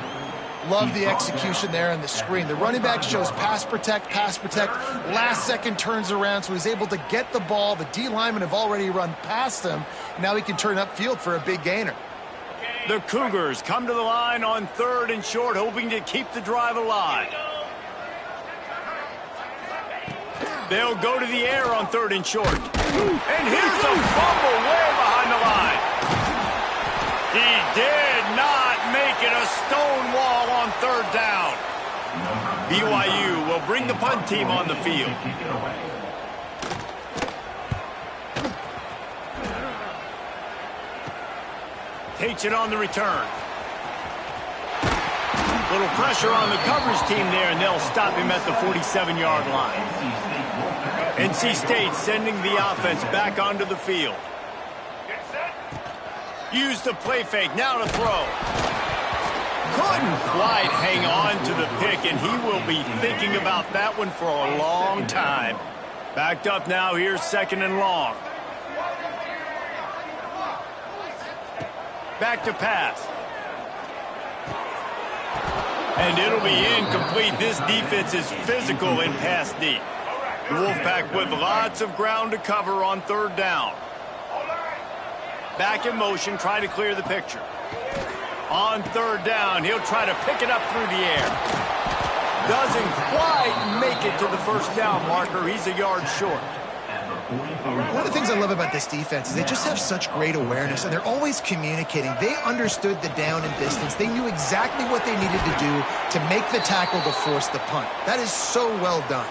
Love the execution there on the screen. The running back shows pass protect, last second turns around, so he's able to get the ball. The D linemen have already run past him. Now he can turn upfield for a big gainer. The Cougars come to the line on 3rd and short, hoping to keep the drive alive. They'll go to the air on 3rd and short. And here's a fumble way behind the line. He did not make it a stone wall on 3rd down. BYU will bring the punt team on the field. Takes it on the return. Little pressure on the coverage team there, and they'll stop him at the 47-yard line. NC State sending the offense back onto the field. Use the play fake, now to throw. Couldn't quite hang on to the pick, and he will be thinking about that one for a long time. Backed up now, here's 2nd and long. Back to pass. And it'll be incomplete. This defense is physical in pass deep. The Wolfpack with lots of ground to cover on 3rd down. Back in motion, try to clear the picture. On 3rd down, he'll try to pick it up through the air. Doesn't quite make it to the 1st down marker. He's a yard short. One of the things I love about this defense is they just have such great awareness, and they're always communicating. They understood the down and distance. They knew exactly what they needed to do to make the tackle to force the punt. That is so well done.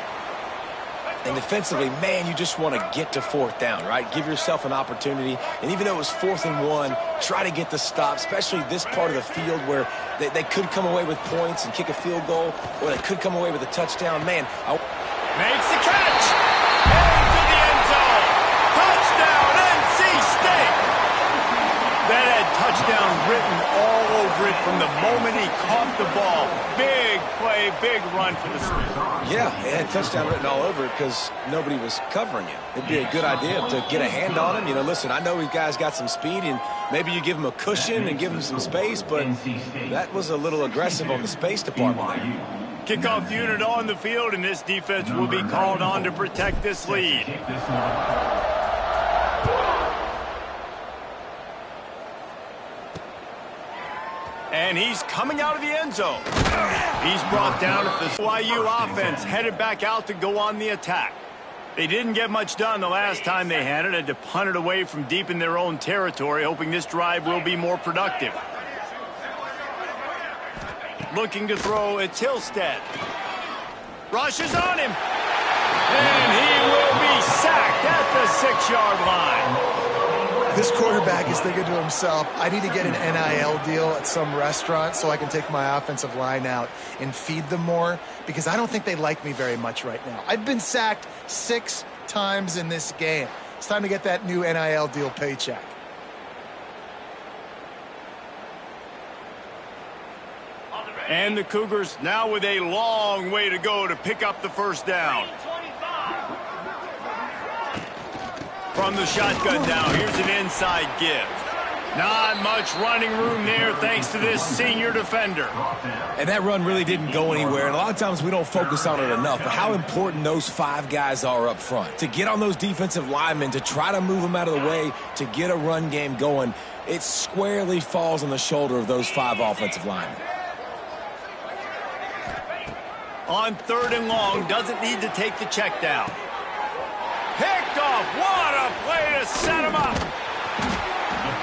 And defensively, man, you just want to get to 4th down, right? Give yourself an opportunity. And even though it was 4th and 1, try to get the stop, especially this part of the field where they could come away with points and kick a field goal, or they could come away with a touchdown. Man, makes the catch. Into the end zone. Touchdown, NC State. That had touchdown written all over it from the moment he caught the ball. Big play, big run for the State. Yeah, it had touchdown written all over it because nobody was covering him. It'd be a good idea to get a hand on him. You know, listen, I know these guys got some speed, and maybe you give him a cushion and give him some space, but that was a little aggressive on the space department there. Kickoff unit on the field, and this defense will be called on to protect this lead. And he's coming out of the end zone. He's brought down at the BYU offense, headed back out to go on the attack. They didn't get much done the last time they had it, had to punt it away from deep in their own territory, hoping this drive will be more productive. Looking to throw, it's Hillstead. Rushes on him. And he will be sacked at the 6-yard line. This quarterback is thinking to himself, I need to get an NIL deal at some restaurant so I can take my offensive line out and feed them more, because I don't think they like me very much right now. I've been sacked 6 times in this game. It's time to get that new NIL deal paycheck. And the Cougars now with a long way to go to pick up the 1st down. From the shotgun now, here's an inside give. Not much running room there thanks to this senior defender. And that run really didn't go anywhere, and a lot of times we don't focus on it enough, but how important those 5 guys are up front. To get on those defensive linemen, to try to move them out of the way, to get a run game going, it squarely falls on the shoulder of those 5 offensive linemen. On 3rd and long, doesn't need to take the check down. Picked off. What a play to set him up.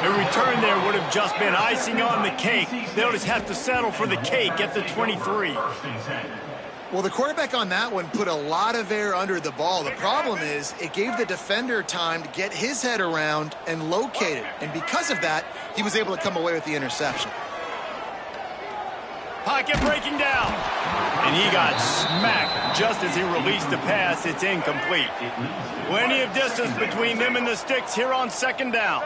The return there would have just been icing on the cake. They'll just have to settle for the cake at the 23. Well, the quarterback on that one put a lot of air under the ball. The problem is it gave the defender time to get his head around and locate it. And because of that, he was able to come away with the interception. Pocket breaking down. And he got smacked just as he released the pass. It's incomplete. Plenty of distance between them and the sticks here on 2nd down.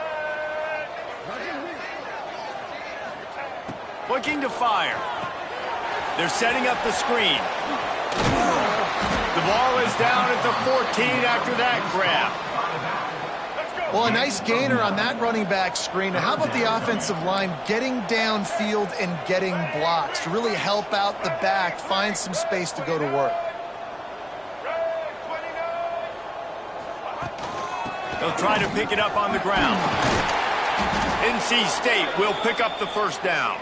Looking to fire. They're setting up the screen. The ball is down at the 14 after that grab. Well, a nice gainer on that running back screen. Now, how about the offensive line getting downfield and getting blocks to really help out the back, find some space to go to work? They'll try to pick it up on the ground. NC State will pick up the first down.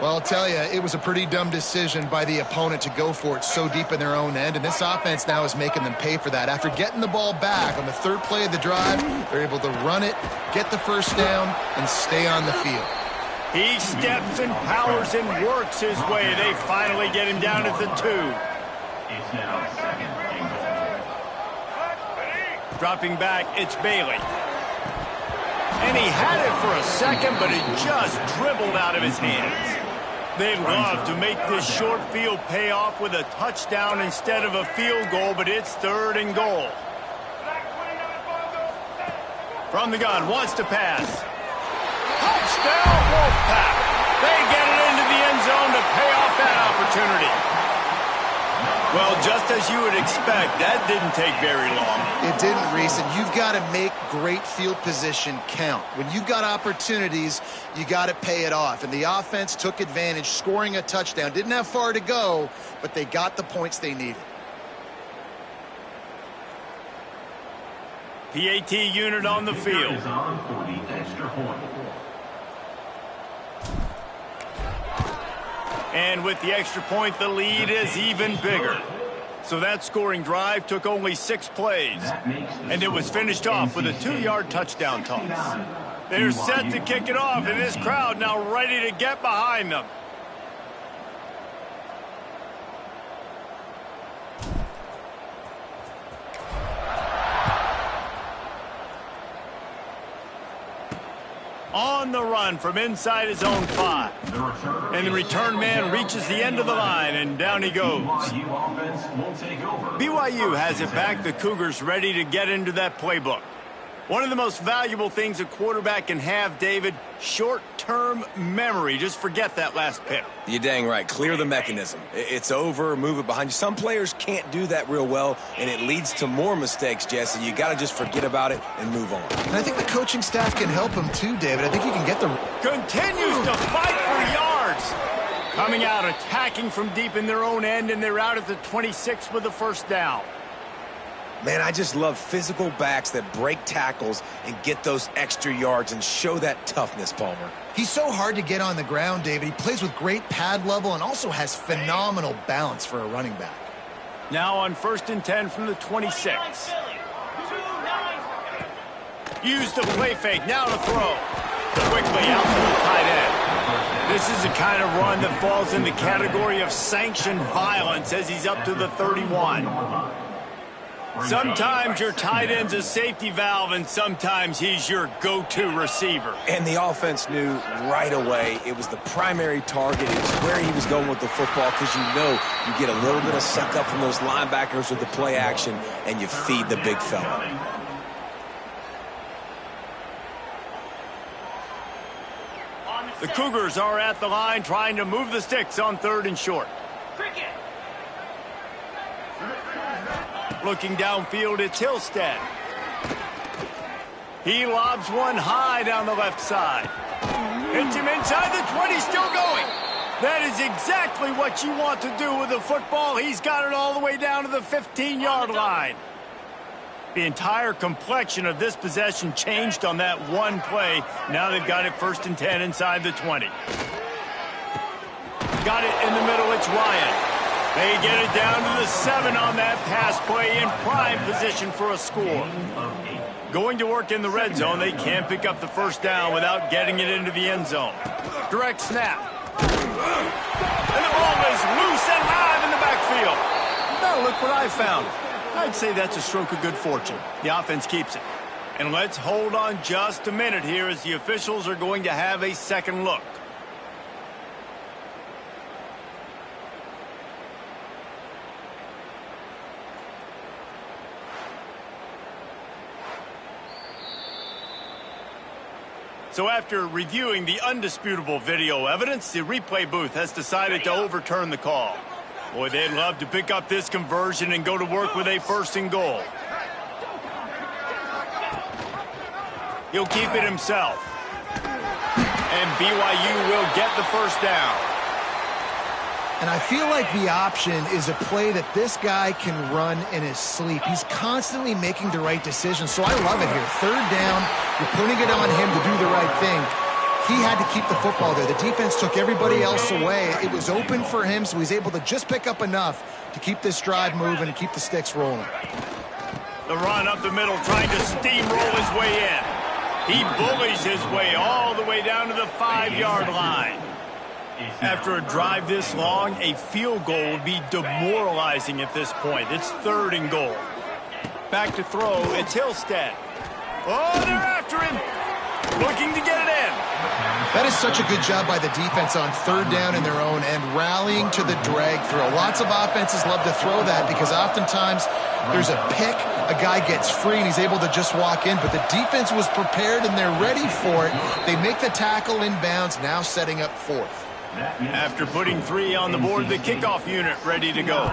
Well, I'll tell you, it was a pretty dumb decision by the opponent to go for it so deep in their own end, and this offense now is making them pay for that. After getting the ball back on the third play of the drive, they're able to run it, get the first down, and stay on the field. He steps and powers and works his way. They finally get him down at the 2. It's now second and goal. Dropping back, it's Bailey. And he had it for a second, but it just dribbled out of his hands. They'd love to make this short field pay off with a touchdown instead of a field goal, but it's 3rd and goal. From the gun, wants to pass. Touchdown, Wolfpack. They get it into the end zone to pay off that opportunity. Well, just as you would expect, that didn't take very long. It didn't, Reese, and you've got to make great field position count. When you've got opportunities, you got to pay it off. And the offense took advantage, scoring a touchdown. Didn't have far to go, but they got the points they needed. PAT unit on the field. Is on for the extra point. And with the extra point, the lead is even bigger. So that scoring drive took only 6 plays. And it was finished off with a 2-yard touchdown toss. They're set to kick it off, and this crowd now ready to get behind them. On the run from inside his own 5. And the return man reaches the end of the line, and down he goes. BYU has it back. The Cougars ready to get into that playbook. One of the most valuable things a quarterback can have, David, short-term memory. Just forget that last pick. You're dang right. Clear the mechanism. It's over, move it behind you. Some players can't do that real well, and it leads to more mistakes, Jesse. You got to just forget about it and move on. And I think the coaching staff can help him too, David. I think he can get the... Continues to fight for yards. Coming out, attacking from deep in their own end, and they're out at the 26 with the first down. Man, I just love physical backs that break tackles and get those extra yards and show that toughness, Palmer. He's so hard to get on the ground, David. He plays with great pad level and also has phenomenal balance for a running back. Now on 1st and 10 from the 26. Use the play fake, now to throw. Quickly out to the tight end. This is the kind of run that falls in the category of sanctioned violence as he's up to the 31. Sometimes your tight end's a safety valve, and sometimes he's your go-to receiver. And the offense knew right away it was the primary target. It was where he was going with the football, because you know you get a little bit of suck up from those linebackers with the play action, and you feed the big fella. The Cougars are at the line trying to move the sticks on 3rd and short. Cricket. Looking downfield, it's Hillstead. He lobs one high down the left side. Hits him inside the 20, still going. That is exactly what you want to do with the football. He's got it all the way down to the 15-yard line. The entire complexion of this possession changed on that one play. Now they've got it 1st and 10 inside the 20. Got it in the middle, it's Ryan. They get it down to the 7 on that pass play, in prime position for a score. Going to work in the red zone, they can't pick up the first down without getting it into the end zone. Direct snap. And the ball is loose and live in the backfield. Now look what I found. I'd say that's a stroke of good fortune. The offense keeps it. And let's hold on just a minute here as the officials are going to have a second look. So after reviewing the undisputable video evidence, the replay booth has decided to overturn the call. Boy, they'd love to pick up this conversion and go to work with a 1st and goal. He'll keep it himself. And BYU will get the first down. And I feel like the option is a play that this guy can run in his sleep. He's constantly making the right decision, so I love it here. Third down, you're putting it on him to do the right thing. He had to keep the football there. The defense took everybody else away. It was open for him, so he's able to just pick up enough to keep this drive moving and keep the sticks rolling. The run up the middle, trying to steamroll his way in. He bullies his way all the way down to the 5-yard line. After a drive this long, a field goal would be demoralizing at this point. It's 3rd and goal. Back to throw, it's Hillstead. Oh, they're after him. Looking to get it in. That is such a good job by the defense on 3rd down in their own end, rallying to the drag throw. Lots of offenses love to throw that because oftentimes there's a pick, a guy gets free, and he's able to just walk in. But the defense was prepared, and they're ready for it. They make the tackle inbounds, now setting up 4th. After putting 3 on the board, the kickoff unit ready to go.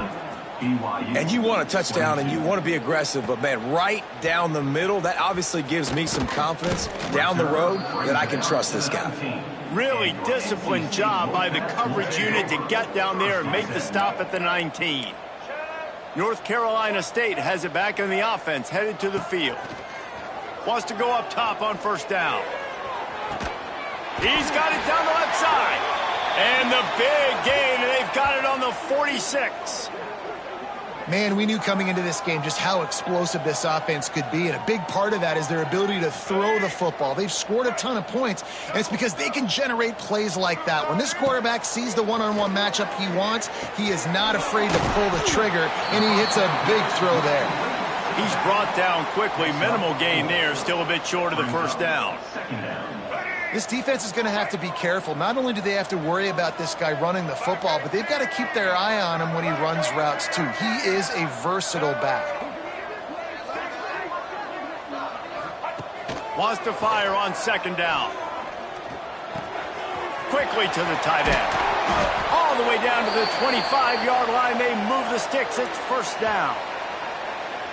And you want a touchdown and you want to be aggressive, but man, right down the middle, that obviously gives me some confidence down the road that I can trust this guy. Really disciplined job by the coverage unit to get down there and make the stop at the 19. North Carolina State has it back in the offense, headed to the field. Wants to go up top on 1st down. He's got it down the left side. And the big gain, and they've got it on the 46. Man, we knew coming into this game just how explosive this offense could be, and a big part of that is their ability to throw the football. They've scored a ton of points, and it's because they can generate plays like that. When this quarterback sees the one-on-one matchup he wants, he is not afraid to pull the trigger, and he hits a big throw there. He's brought down quickly. Minimal gain there, still a bit short of the 1st down. This defense is going to have to be careful. Not only do they have to worry about this guy running the football, but they've got to keep their eye on him when he runs routes too. He is a versatile back. Wants to fire on 2nd down. Quickly to the tight end. All the way down to the 25-yard line. They move the sticks. It's 1st down.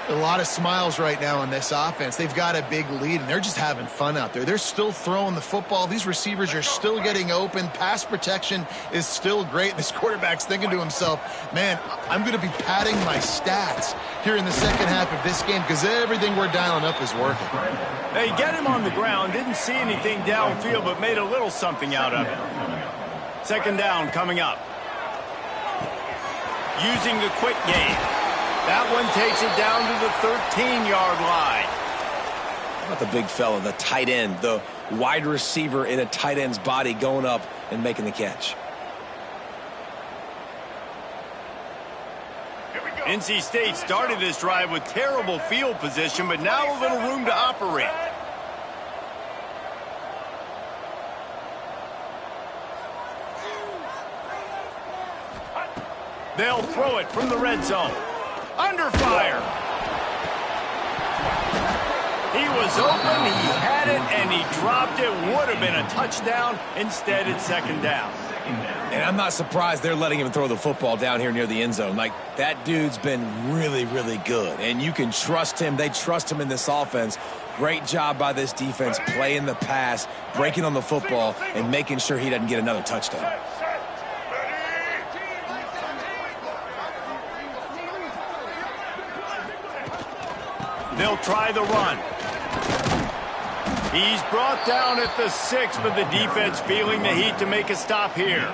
A lot of smiles right now on this offense. They've got a big lead, and they're just having fun out there. They're still throwing the football. These receivers are still getting open. Pass protection is still great. This quarterback's thinking to himself, man, I'm going to be padding my stats here in the second half of this game because everything we're dialing up is working. They get him on the ground. Didn't see anything downfield, but made a little something out of it. 2nd down coming up. Using the quick game. That one takes it down to the 13-yard line. How about the big fella, the tight end, the wide receiver in a tight end's body going up and making the catch? NC State started this drive with terrible field position, but now a little room to operate. They'll throw it from the red zone. Under fire. He was open, he had it, and he dropped it. Would have been a touchdown. Instead, it's 2nd down. And I'm not surprised they're letting him throw the football down here near the end zone. Like, that dude's been really, really good. And you can trust him. They trust him in this offense. Great job by this defense playing the pass, breaking on the football, and making sure he doesn't get another touchdown. They'll try the run. He's brought down at the 6, but the defense feeling the heat to make a stop here.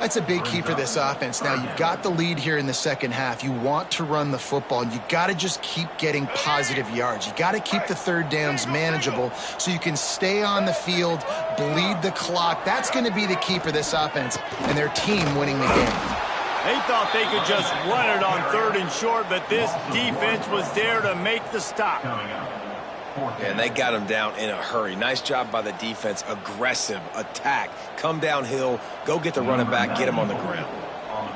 That's a big key for this offense. Now, you've got the lead here in the second half. You want to run the football, and you got to just keep getting positive yards. You got to keep the 3rd downs manageable so you can stay on the field, bleed the clock. That's going to be the key for this offense and their team winning the game. They thought they could just run it on 3rd and short, but this defense was there to make the stop. And they got him down in a hurry. Nice job by the defense. Aggressive attack. Come downhill. Go get the running back. Get him on the ground.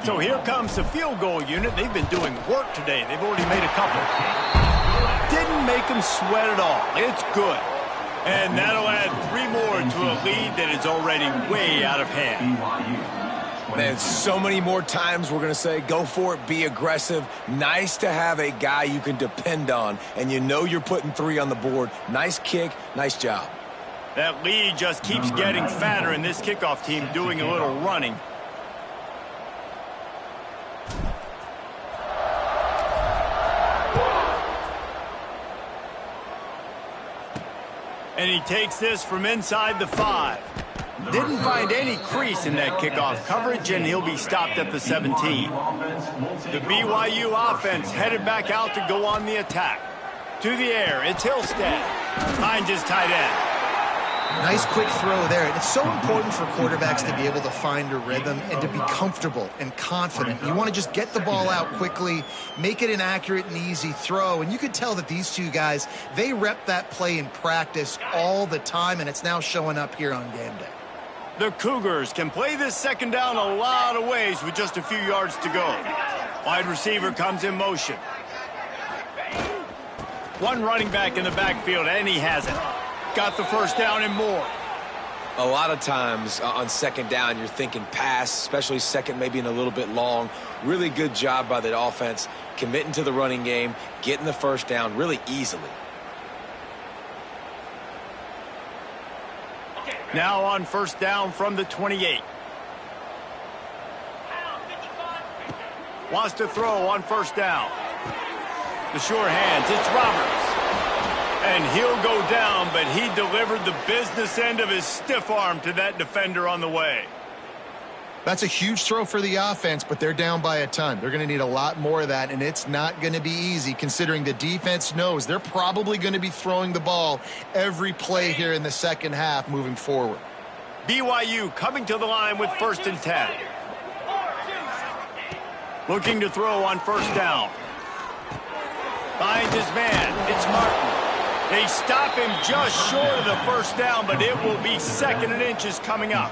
So here comes the field goal unit. They've been doing work today. They've already made a couple. Didn't make them sweat at all. It's good. And that'll add 3 more to a lead that is already way out of hand. Man, so many more times we're going to say, go for it, be aggressive. Nice to have a guy you can depend on, and you know you're putting 3 on the board. Nice kick, nice job. That lead just keeps getting fatter, and this kickoff team doing a little running. And he takes this from inside the 5. Didn't find any crease in that kickoff coverage, and he'll be stopped at the 17. The BYU offense headed back out to go on the attack. To the air, it's Hillstead. Finds his tight end. Nice quick throw there. And it's so important for quarterbacks to be able to find a rhythm and to be comfortable and confident. You want to just get the ball out quickly, make it an accurate and easy throw. And you could tell that these two guys, they rep that play in practice all the time, and it's now showing up here on game day. The Cougars can play this second down a lot of ways with just a few yards to go. Wide receiver comes in motion. One running back in the backfield, and he has it. Got the first down and more. A lot of times on second down, you're thinking pass, especially second, maybe in a little bit long. Really good job by the offense, committing to the running game, getting the first down really easily. Now on first down from the 28. Wants to throw on first down. The sure hands, it's Roberts. And he'll go down, but he delivered the business end of his stiff arm to that defender on the way. That's a huge throw for the offense, but they're down by a ton. They're going to need a lot more of that, and it's not going to be easy considering the defense knows they're probably going to be throwing the ball every play here in the second half moving forward. BYU coming to the line with 1st and 10. Looking to throw on first down. Finds his man. It's Martin. They stop him just short of the first down, but it will be 2nd and inches coming up.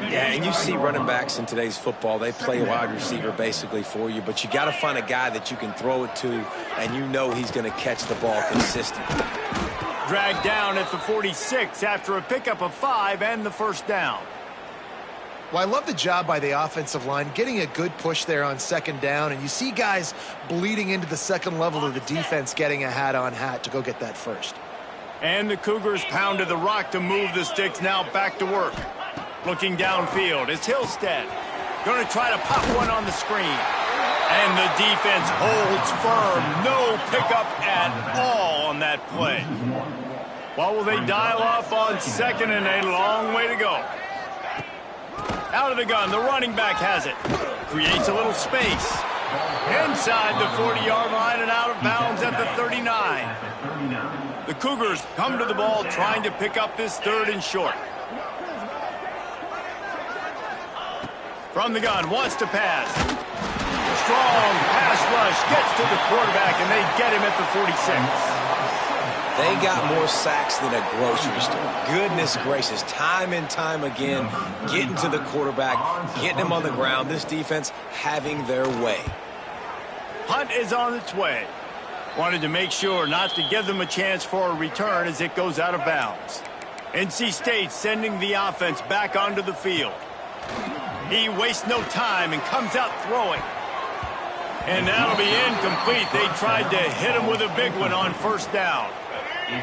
Yeah, and you see running backs in today's football, they play wide receiver basically for you, but you got to find a guy that you can throw it to, and you know he's going to catch the ball consistently. Dragged down at the 46 after a pickup of 5 and the first down. Well, I love the job by the offensive line, getting a good push there on second down, and you see guys bleeding into the second level of the defense getting a hat-on-hat to go get that first. And the Cougars pounded the rock to move the sticks, now back to work. Looking downfield, it's Hillstead. Going to try to pop one on the screen. And the defense holds firm. No pickup at all on that play. Well, will they dial up on second and a long way to go? Out of the gun, the running back has it. Creates a little space. Inside the 40-yard line and out of bounds at the 39. The Cougars come to the ball trying to pick up this 3rd and short. From the gun, wants to pass. Strong pass rush, gets to the quarterback, and they get him at the 46. They got more sacks than a grocery store. Goodness gracious, time and time again, getting to the quarterback, getting him on the ground. This defense having their way. Hunt is on its way. Wanted to make sure not to give them a chance for a return as it goes out of bounds. NC State sending the offense back onto the field. He wastes no time and comes out throwing. And that'll be incomplete. They tried to hit him with a big one on first down.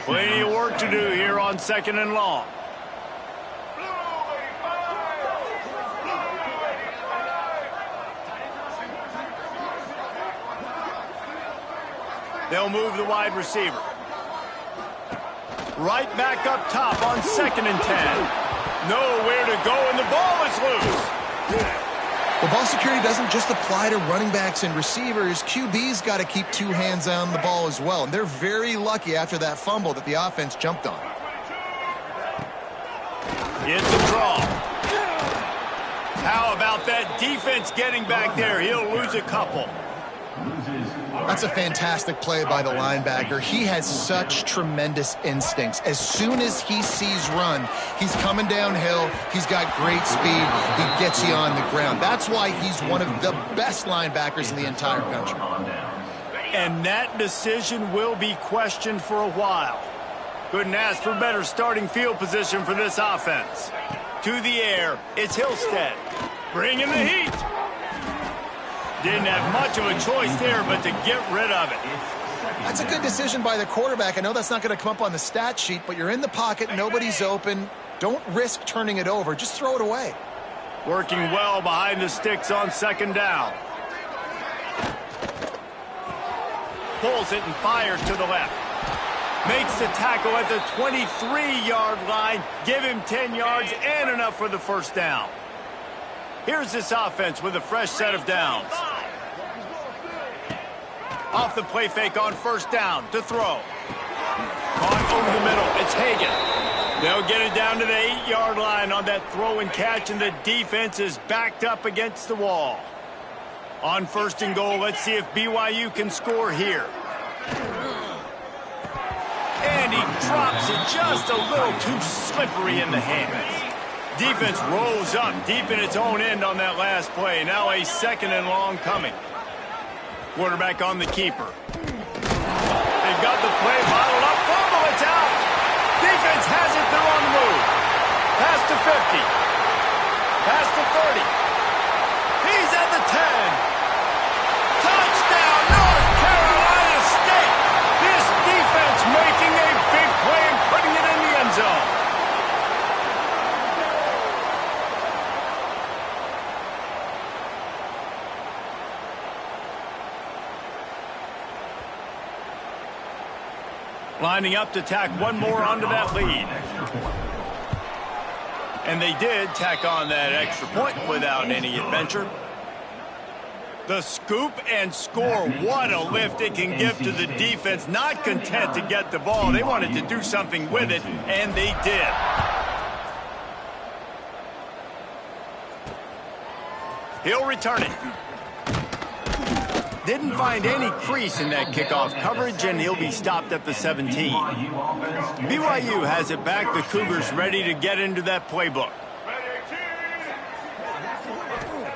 Plenty of work to do here on 2nd and long. They'll move the wide receiver. Right back up top on 2nd and 10. Nowhere to go, and the ball is loose. Well, ball security doesn't just apply to running backs and receivers. QB's got to keep 2 hands on the ball as well. And they're very lucky after that fumble that the offense jumped on. It's a draw. How about that defense getting back there? He'll lose a couple. That's a fantastic play by the linebacker. He has such tremendous instincts. As soon as he sees run, he's coming downhill. He's got great speed. He gets you on the ground. That's why he's one of the best linebackers in the entire country. And that decision will be questioned for a while. Couldn't ask for better starting field position for this offense. To the air, it's Hillstead. Bringing the heat. Didn't have much of a choice there, but to get rid of it. That's a good decision by the quarterback. I know that's not going to come up on the stat sheet, but you're in the pocket, nobody's open. Don't risk turning it over. Just throw it away. Working well behind the sticks on 2nd down. Pulls it and fires to the left. Makes the tackle at the 23-yard line. Give him 10 yards and enough for the first down. Here's this offense with a fresh set of downs. Off the play fake on first down to throw. Caught over the middle. It's Hagan. They'll get it down to the 8-yard line on that throw and catch, and the defense is backed up against the wall. On first and goal, let's see if BYU can score here. And he drops it just a little too slippery in the hands. Defense rolls up deep in its own end on that last play. Now a second and long coming. Quarterback on the keeper. They've got the play bottled up. Fumble, it's out. Defense has it. They're on the move. Pass to 50. Pass to 30. He's at the 10. Touchdown, North Carolina State. This defense making a big play and putting it in the end zone. Lining up to tack one more onto that lead. And they did tack on that extra point without any adventure. The scoop and score. What a lift it can give to the defense. Not content to get the ball. They wanted to do something with it, and they did. He'll return it. Didn't find any crease in that kickoff coverage, and he'll be stopped at the 17. BYU has it back. The Cougars ready to get into that playbook.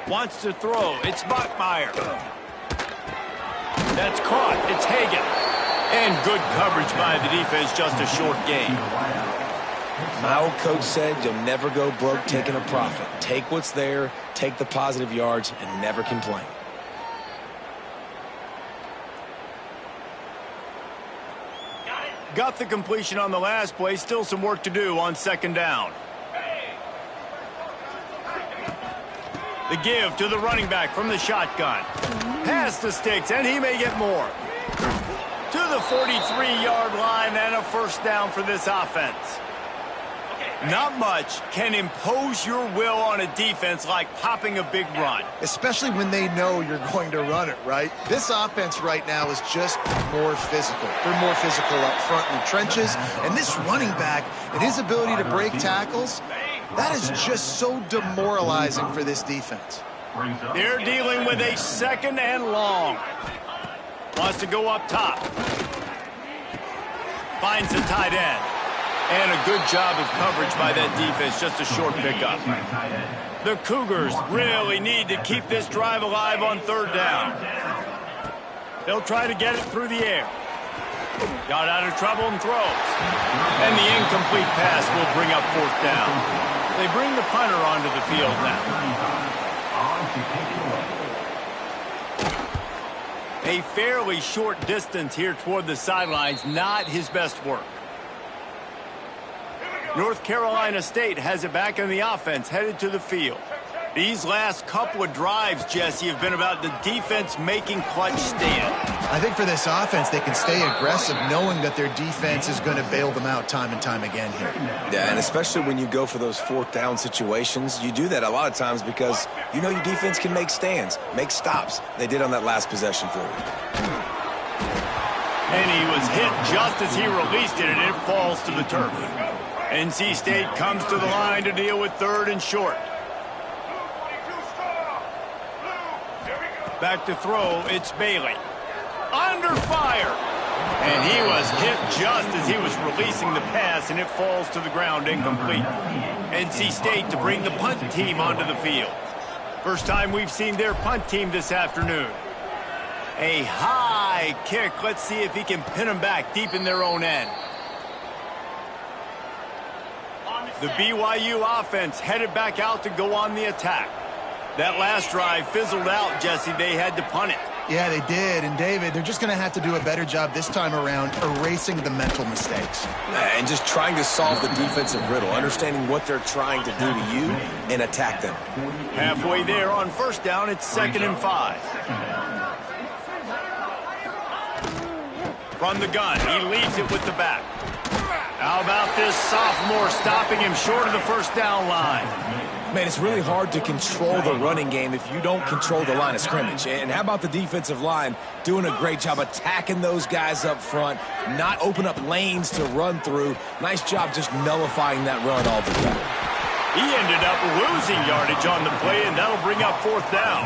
Wants to throw. It's Bachmeier. That's caught. It's Hagan. And good coverage by the defense. Just a short gain. My old coach said you'll never go broke taking a profit. Take what's there, take the positive yards, and never complain. Got the completion on the last play. Still some work to do on second down. The give to the running back from the shotgun. Pass the sticks, and he may get more. To the 43-yard line and a first down for this offense. Not much can impose your will on a defense like popping a big run. Especially when they know you're going to run it, right? This offense right now is just more physical. They're more physical up front in the trenches. And this running back and his ability to break tackles, that is just so demoralizing for this defense. They're dealing with a second and long. Wants to go up top. Finds the tight end. And a good job of coverage by that defense. Just a short pickup. The Cougars really need to keep this drive alive on third down. They'll try to get it through the air. Got out of trouble and throws. And the incomplete pass will bring up fourth down. They bring the punter onto the field now. A fairly short distance here toward the sidelines. Not his best work. North Carolina State has it back in the offense, headed to the field. These last couple of drives, Jesse, have been about the defense making clutch stand. I think for this offense, they can stay aggressive knowing that their defense is going to bail them out time and time again here. Yeah, and especially when you go for those fourth down situations, you do that a lot of times because you know your defense can make stands, make stops. They did on that last possession for you. And he was hit just as he released it, and it falls to the turf. NC State comes to the line to deal with third and short. Back to throw, it's Bailey. Under fire. And he was hit just as he was releasing the pass, and it falls to the ground incomplete. NC State to bring the punt team onto the field. First time we've seen their punt team this afternoon. A high kick. Let's see if he can pin them back deep in their own end. The BYU offense headed back out to go on the attack. That last drive fizzled out, Jesse. They had to punt it. Yeah, they did. And, David, they're just going to have to do a better job this time around erasing the mental mistakes. And just trying to solve the defensive riddle, understanding what they're trying to do to you and attack them. Halfway there on first down, it's 2nd and 5. From the gun, he leads it with the back. How about this sophomore stopping him short of the first down line? Man, it's really hard to control the running game if you don't control the line of scrimmage. And how about the defensive line doing a great job attacking those guys up front, not open up lanes to run through. Nice job just nullifying that run altogether. He ended up losing yardage on the play, and that'll bring up fourth down.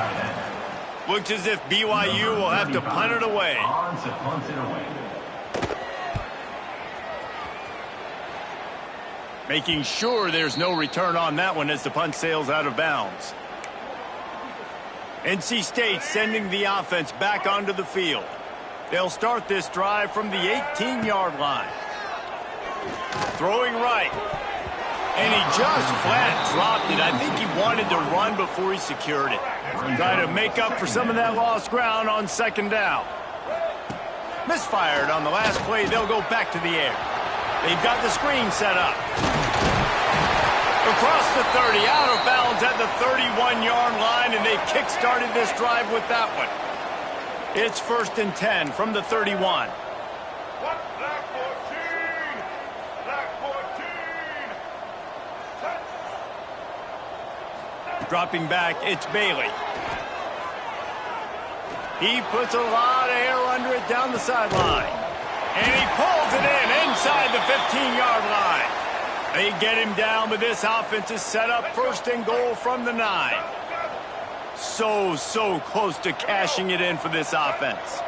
Looks as if BYU will have to punt it away. Making sure there's no return on that one as the punt sails out of bounds. NC State sending the offense back onto the field. They'll start this drive from the 18-yard line. Throwing right. And he just flat dropped it. I think he wanted to run before he secured it. Try to make up for some of that lost ground on second down. Misfired on the last play. They'll go back to the air. They've got the screen set up. Across the 30, out of bounds at the 31-yard line, and they kick-started this drive with that one. It's 1st and 10 from the 31. Dropping back, it's Bailey. He puts a lot of air under it down the sideline. And he pulls it in inside the 15-yard line. They get him down, but this offense is set up 1st and goal from the 9. So close to cashing it in for this offense.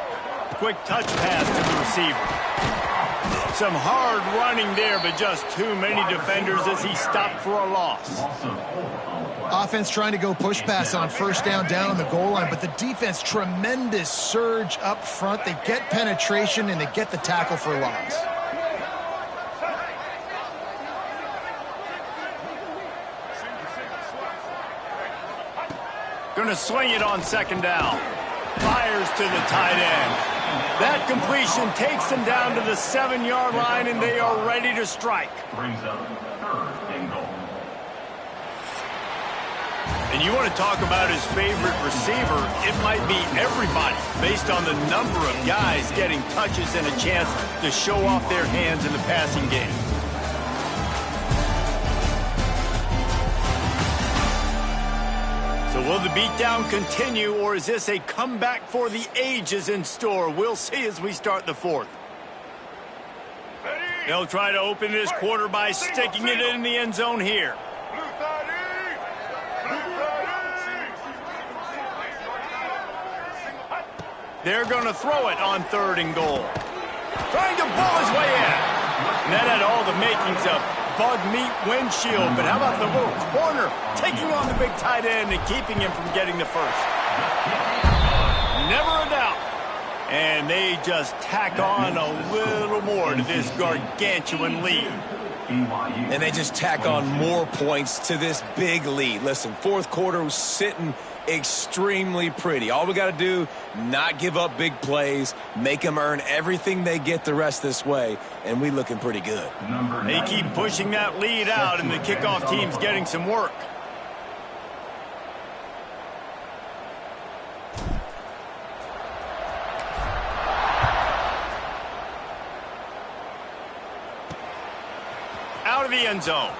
Quick touch pass to the receiver. Some hard running there, but just too many defenders as he stopped for a loss. Offense trying to go push pass on first down on the goal line, but the defense, tremendous surge up front. They get penetration, and they get the tackle for loss. Going to swing it on second down. Fires to the tight end. That completion takes them down to the 7-yard line, and they are ready to strike. Brings up 3rd and goal. And you want to talk about his favorite receiver, it might be everybody, based on the number of guys getting touches and a chance to show off their hands in the passing game. So will the beatdown continue, or is this a comeback for the ages in store? We'll see as we start the 4th. They'll try to open this quarter by sticking it in the end zone here. They're going to throw it on 3rd and goal. Trying to pull his way in. And that had all the makings of bug meat windshield, but how about the little corner taking on the big tight end and keeping him from getting the first? Never a doubt. And they just tack on a little more to this gargantuan lead. And they just tack on more points to this big lead. Listen, 4th quarter was sitting extremely pretty. All we got to do, not give up big plays, make them earn everything they get the rest this way, and we looking pretty good. They keep pushing that lead out, and the kickoff team's getting some work. Out of the end zone.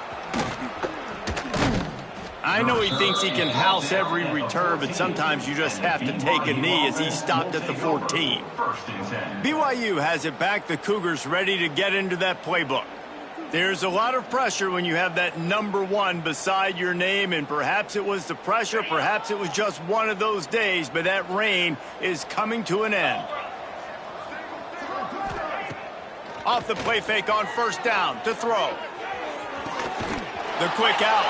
I know he thinks he can house every return, but sometimes you just have to take a knee as he stopped at the 14. BYU has it back. The Cougars ready to get into that playbook. There's a lot of pressure when you have that number 1 beside your name, and perhaps it was the pressure, perhaps it was just one of those days, but that reign is coming to an end. Off the play fake on first down to throw. The quick out.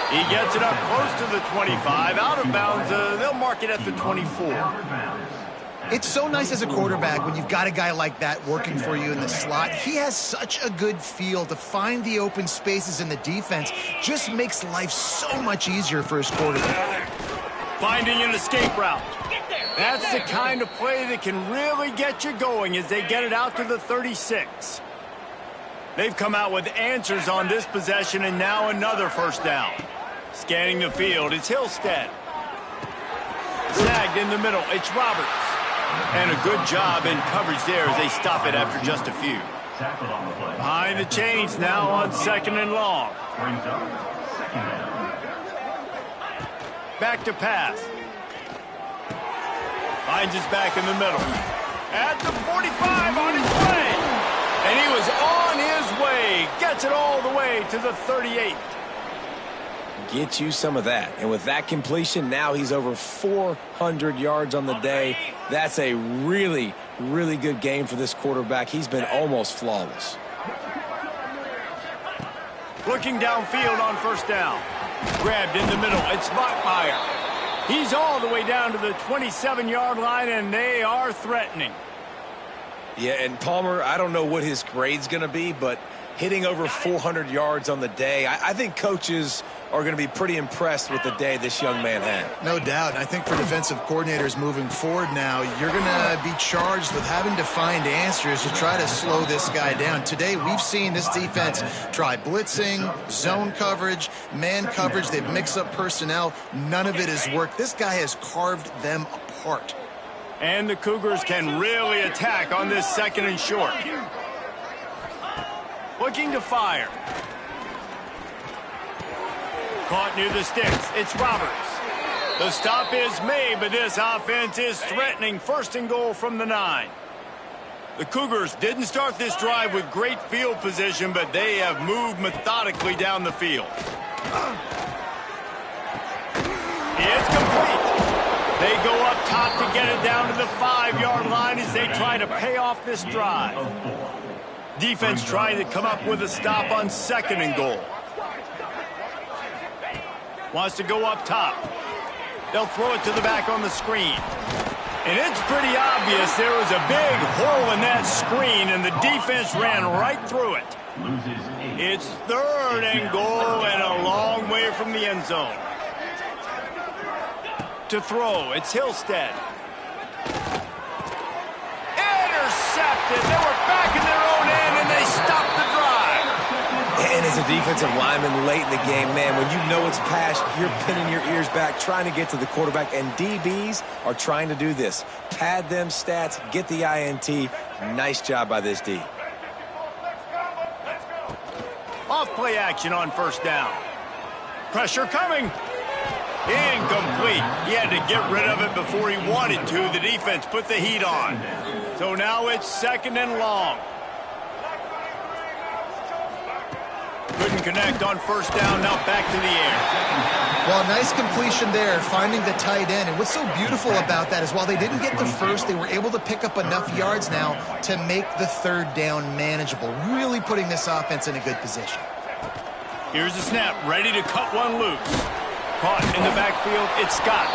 He gets it up close to the 25. Out of bounds, they'll mark it at the 24. It's so nice as a quarterback when you've got a guy like that working for you in the slot. He has such a good feel to find the open spaces in the defense. Just makes life so much easier for his quarterback. Finding an escape route. That's the kind of play that can really get you going as they get it out to the 36. They've come out with answers on this possession, and now another first down. Scanning the field, it's Hillstead. Snagged in the middle, it's Roberts. And a good job in coverage there as they stop it after just a few. Tackled on the play. Behind the chains now on 2nd and long. Brings up 2nd down. Back to pass. Finds his back in the middle. At the 45 on his way. And he was on his way. Gets it all the way to the 38. Get you some of that. And with that completion, now he's over 400 yards on the day. That's a really, really good game for this quarterback. He's been almost flawless. Looking downfield on 1st down. Grabbed in the middle. It's Bachmeier. He's all the way down to the 27-yard line, and they are threatening. Yeah, and Palmer, I don't know what his grade's going to be, but hitting over 400 yards on the day, I think coaches are going to be pretty impressed with the day this young man had. No doubt. I think for defensive coordinators moving forward now, you're going to be charged with having to find answers to try to slow this guy down. Today, we've seen this defense try blitzing, zone coverage, man coverage. They've mixed up personnel. None of it has worked. This guy has carved them apart. And the Cougars can really attack on this 2nd and short. Looking to fire. Caught near the sticks. It's Roberts. The stop is made, but this offense is threatening. 1st and goal from the 9. The Cougars didn't start this drive with great field position, but they have moved methodically down the field. It's complete. They go up top to get it down to the 5-yard line as they try to pay off this drive. Defense trying to come up with a stop on 2nd and goal. Wants to go up top. They'll throw it to the back on the screen. And it's pretty obvious there was a big hole in that screen, and the defense ran right through it. It's 3rd and goal and a long way from the end zone. To throw, it's Hillstead. Intercepted. They were back in their own end, and they stopped the drive. And as a defensive lineman late in the game, man, when you know it's past, you're pinning your ears back, trying to get to the quarterback, and DBs are trying to do this. Pad them stats, get the INT. Nice job by this D. Off play action on 1st down. Pressure coming. Incomplete. He had to get rid of it before he wanted to. The defense put the heat on. So now it's 2nd and long. Couldn't connect on 1st down. Now back to the air. Well, nice completion there, finding the tight end. And what's so beautiful about that is while they didn't get the first, they were able to pick up enough yards now to make the 3rd down manageable, really putting this offense in a good position. Here's the snap, ready to cut one loose. Caught in the backfield, it's Scott.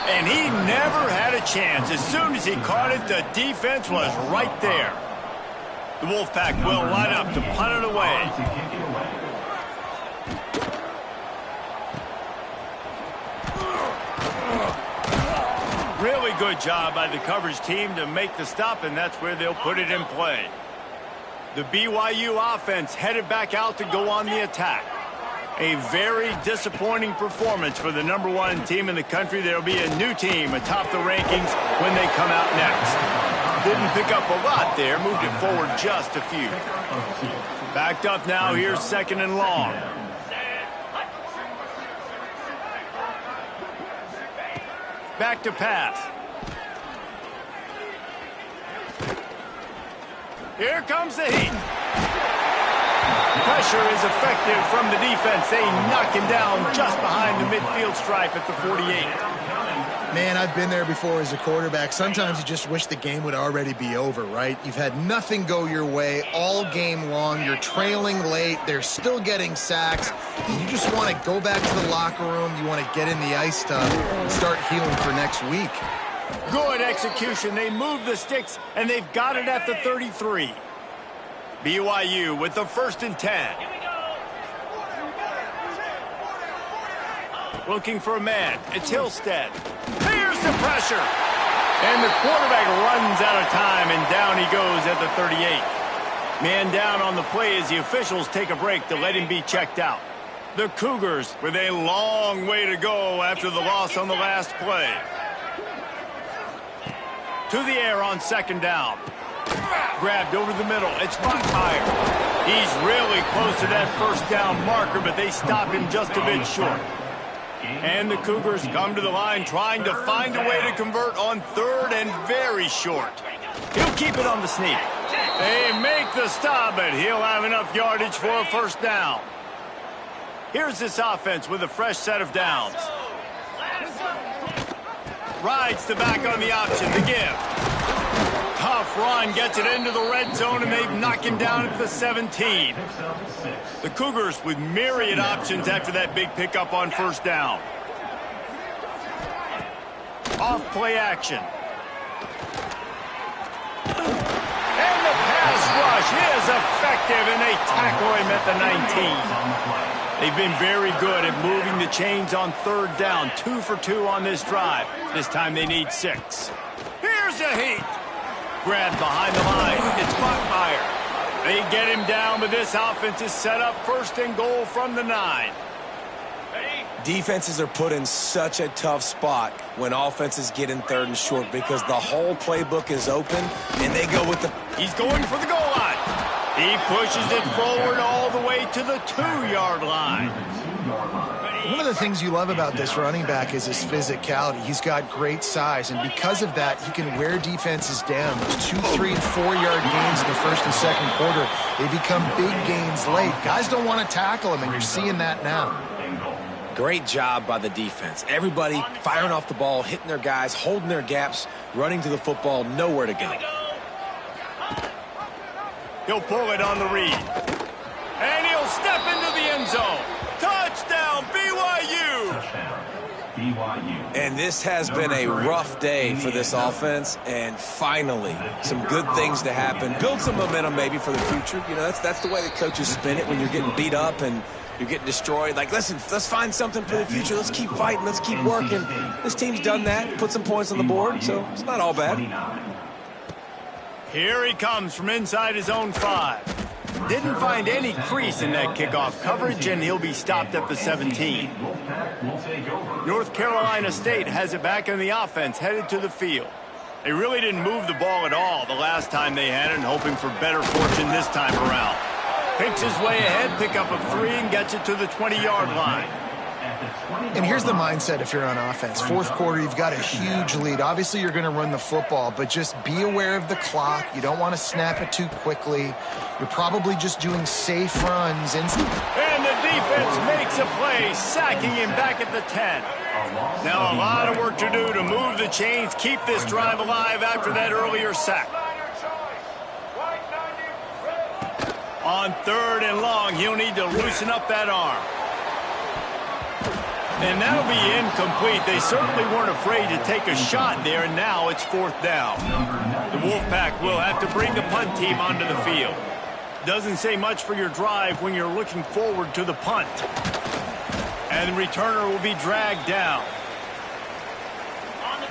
And he never had a chance. As soon as he caught it, the defense was right there. The Wolfpack will line up to punt it away. Really good job by the coverage team to make the stop, and that's where they'll put it in play. The BYU offense headed back out to go on the attack. A very disappointing performance for the #1 team in the country. There will be a new team atop the rankings when they come out next. Didn't pick up a lot there. Moved it forward just a few. Backed up now. Here's 2nd and long. Back to pass. Here comes the heat. Pressure is effective from the defense. They knock him down just behind the midfield stripe at the 48. Man, I've been there before as a quarterback. Sometimes you just wish the game would already be over, right? You've had nothing go your way all game long. You're trailing late. They're still getting sacks. And you just want to go back to the locker room. You want to get in the ice tub and start healing for next week. Good execution. They move the sticks, and they've got it at the 33. BYU with the 1st and 10. Looking for a man. It's Hillstead. Here's the pressure. And the quarterback runs out of time, and down he goes at the 38. Man down on the play as the officials take a break to let him be checked out. The Cougars with a long way to go after the loss on the last play. To the air on second down. Grabbed over the middle. It's Buckmeyer. He's really close to that first down marker, but they stop him just a bit short. And the Cougars come to the line trying to find a way to convert on third and very short. He'll keep it on the sneak. They make the stop, but he'll have enough yardage for a first down. Here's this offense with a fresh set of downs. Rides the back on the option, the give. Tough run, gets it into the red zone, and they've knocked him down at the 17. The Cougars with myriad options after that big pickup on first down. Off play action. And the pass rush is effective, and they tackle him at the 19. They've been very good at moving the chains on third down. 2 for 2 on this drive. This time they need 6. Here's a heat. Grabbed behind the line. It's Buckmeyer. They get him down, but this offense is set up first and goal from the 9. Defenses are put in such a tough spot when offenses get in third and short because the whole playbook is open, and they go with the... He's going for the goal line. He pushes it forward all the way to the 2-yard line. One of the things you love about this running back is his physicality. He's got great size, and because of that, he can wear defenses down. Those 2, 3, and 4-yard gains in the first and second quarter, they become big gains late. Guys don't want to tackle him, and you're seeing that now. Great job by the defense. Everybody firing off the ball, hitting their guys, holding their gaps, running to the football, nowhere to go. He'll pull it on the read. And he'll step into the end zone. Touchdown, BYU! BYU. And this has been a rough day for this offense, and finally, some good things to happen. Build some momentum maybe for the future. You know, that's the way the coaches spin it when you're getting beat up and you're getting destroyed. Like, listen, let's find something for the future. Let's keep fighting. Let's keep working. This team's done that, put some points on the board, so it's not all bad. Here he comes from inside his own 5. Didn't find any crease in that kickoff coverage, and he'll be stopped at the 17. North Carolina State has it back in the offense, headed to the field. They really didn't move the ball at all the last time they had it, hoping for better fortune this time around. Picks his way ahead, pickup of 3, and gets it to the 20-yard line. And here's the mindset if you're on offense. Fourth quarter, you've got a huge lead. Obviously, you're going to run the football, but just be aware of the clock. You don't want to snap it too quickly. You're probably just doing safe runs. And the defense makes a play, sacking him back at the 10. Now a lot of work to do to move the chains, keep this drive alive after that earlier sack. On third and long, he'll need to loosen up that arm. And that'll be incomplete. They certainly weren't afraid to take a shot there, and now it's fourth down. The Wolfpack will have to bring the punt team onto the field. Doesn't say much for your drive when you're looking forward to the punt. And the returner will be dragged down.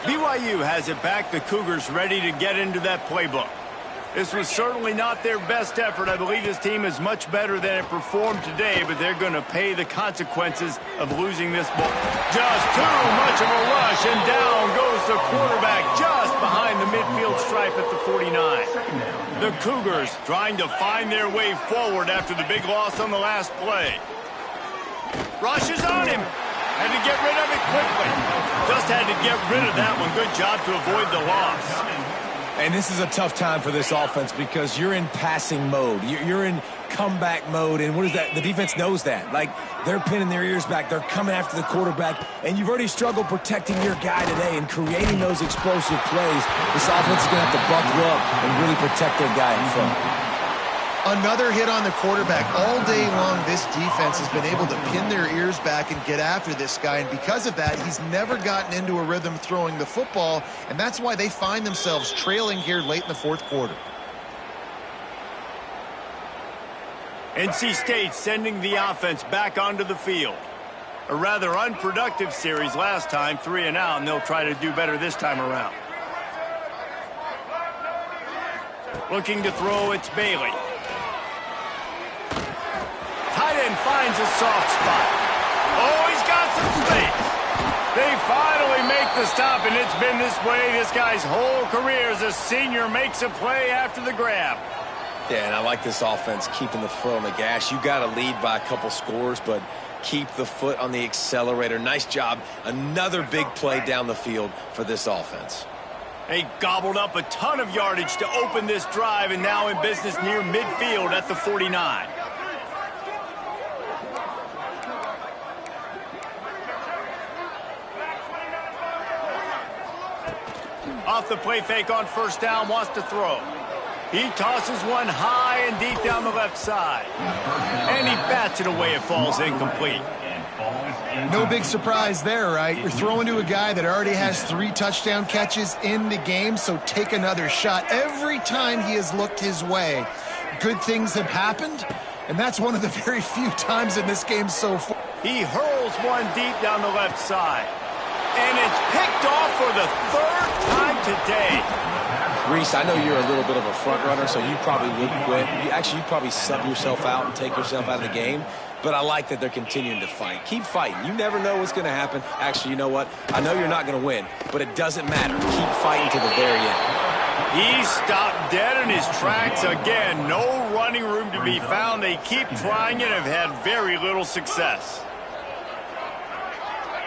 BYU has it back. The Cougars ready to get into that playbook. This was certainly not their best effort. I believe this team is much better than it performed today, but they're going to pay the consequences of losing this ball. Just too much of a rush, and down goes the quarterback just behind the midfield stripe at the 49. The Cougars trying to find their way forward after the big loss on the last play. Rush is on him. Had to get rid of it quickly. Just had to get rid of that one. Good job to avoid the loss. And this is a tough time for this offense because you're in passing mode. You're in comeback mode, and what is that? The defense knows that. Like, they're pinning their ears back. They're coming after the quarterback, and you've already struggled protecting your guy today and creating those explosive plays. This offense is going to have to buckle up and really protect their guy in front. Another hit on the quarterback. All day long, this defense has been able to pin their ears back and get after this guy, and because of that, he's never gotten into a rhythm throwing the football, and that's why they find themselves trailing here late in the fourth quarter. NC State sending the offense back onto the field. A rather unproductive series last time, 3 and out, and they'll try to do better this time around. Looking to throw, it's Bailey. Tight end finds a soft spot. Oh, he's got some space. They finally make the stop, and it's been this way this guy's whole career as a senior makes a play after the grab. Yeah, and I like this offense keeping the foot on the gas. You got to lead by a couple scores, but keep the foot on the accelerator. Nice job. Another big play down the field for this offense. They gobbled up a ton of yardage to open this drive, and now in business near midfield at the 49. Off the play fake on first down, wants to throw. He tosses one high and deep down the left side. And he bats it away. It falls incomplete. No big surprise there, right? You're throwing to a guy that already has 3 touchdown catches in the game, so take another shot. Every time he has looked his way, good things have happened, and that's one of the very few times in this game so far. He hurls one deep down the left side. And it's picked off for the 3rd time today. Reese, I know you're a little bit of a front runner, so you probably would quit. You probably sub yourself out and take yourself out of the game. But I like that they're continuing to fight. Keep fighting. You never know what's going to happen. Actually, you know what? I know you're not going to win, but it doesn't matter. Keep fighting to the very end. He stopped dead in his tracks again. No running room to be found. They keep trying and have had very little success.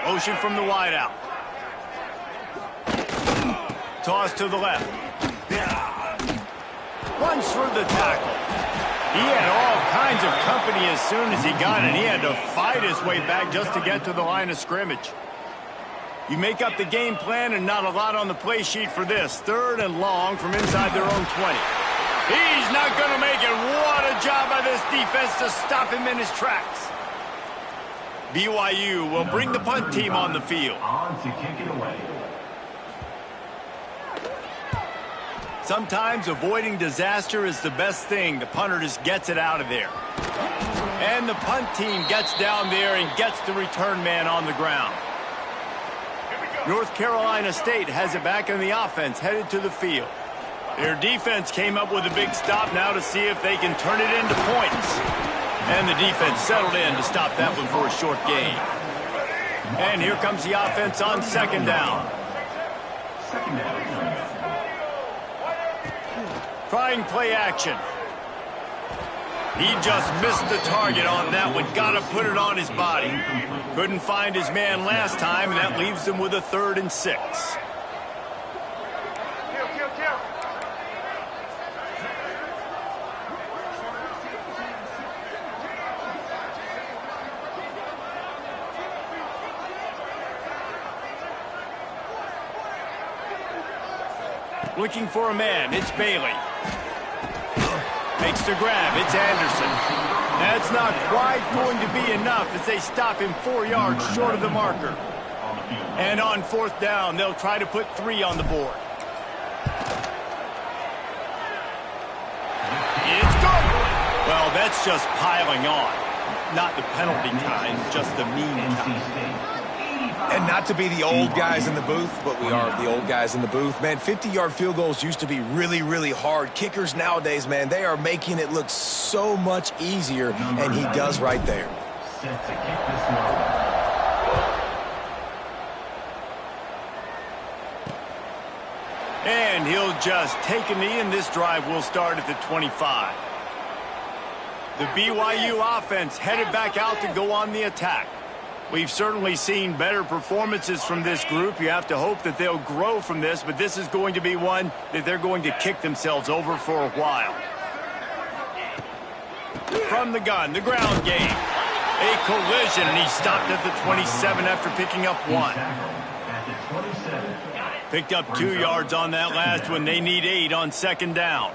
Motion from the wideout. Toss to the left. Runs through the tackle. He had all kinds of company as soon as he got it. He had to fight his way back just to get to the line of scrimmage. You make up the game plan and not a lot on the play sheet for this. 3rd and long from inside their own 20. He's not going to make it. What a job by this defense to stop him in his tracks. BYU will bring the punt team on the field. On to kick it away. Sometimes avoiding disaster is the best thing. The punter just gets it out of there. And the punt team gets down there and gets the return man on the ground. North Carolina State has it back in the offense, headed to the field. Their defense came up with a big stop now to see if they can turn it into points. And the defense settled in to stop that one for a short gain. And here comes the offense on 2nd down. Second down. Trying play action. He just missed the target on that one. Got to put it on his body. Couldn't find his man last time, and that leaves him with a 3rd and 6. Looking for a man. It's Bailey. Makes the grab. It's Anderson. That's not quite going to be enough as they stop him 4 yards short of the marker. And on 4th down, they'll try to put 3 on the board. It's good. Well, that's just piling on. Not the penalty kind, just the mean kind. And not to be the old guys in the booth, but we are the old guys in the booth. Man, 50-yard field goals used to be really, really hard. Kickers nowadays, man, they are making it look so much easier, and he does right there. Set to kick this one. And he'll just take a knee, and this drive will start at the 25. The BYU offense headed back out to go on the attack. We've certainly seen better performances from this group. You have to hope that they'll grow from this, but this is going to be one that they're going to kick themselves over for a while. From the gun, the ground game. A collision, and he stopped at the 27 after picking up 1. At the 27. Picked up 2 yards on that last one. They need 8 on 2nd down.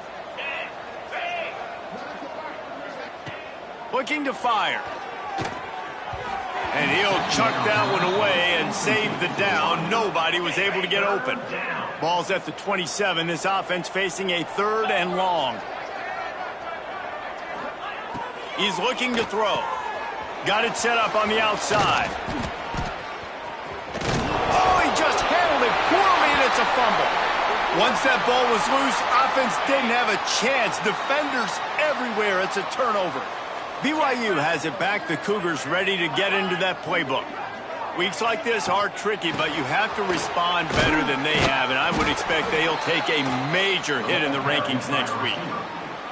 Looking to fire. And he'll chuck that one away and save the down. Nobody was able to get open. Ball's at the 27. This offense facing a 3rd and long. He's looking to throw. Got it set up on the outside. Oh, he just handled it poorly, and it's a fumble. Once that ball was loose, offense didn't have a chance. Defenders everywhere. It's a turnover. BYU has it back. The Cougars ready to get into that playbook. Weeks like this are tricky, but you have to respond better than they have, and I would expect they'll take a major hit in the rankings next week.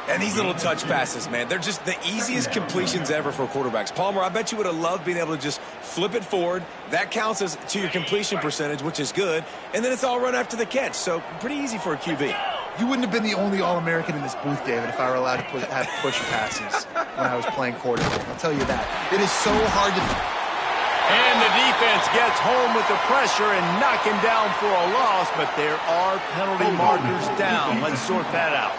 And these little touch passes, man, they're just the easiest completions ever for quarterbacks. Palmer, I bet you would have loved being able to just flip it forward. That counts as to your completion percentage, which is good. And then it's all run after the catch, so pretty easy for a QB. You wouldn't have been the only All-American in this booth, David, if I were allowed to have push passes when I was playing quarterback. I'll tell you that. It is so hard to... And the defense gets home with the pressure and knock him down for a loss, but there are penalty markers down. Let's sort that out.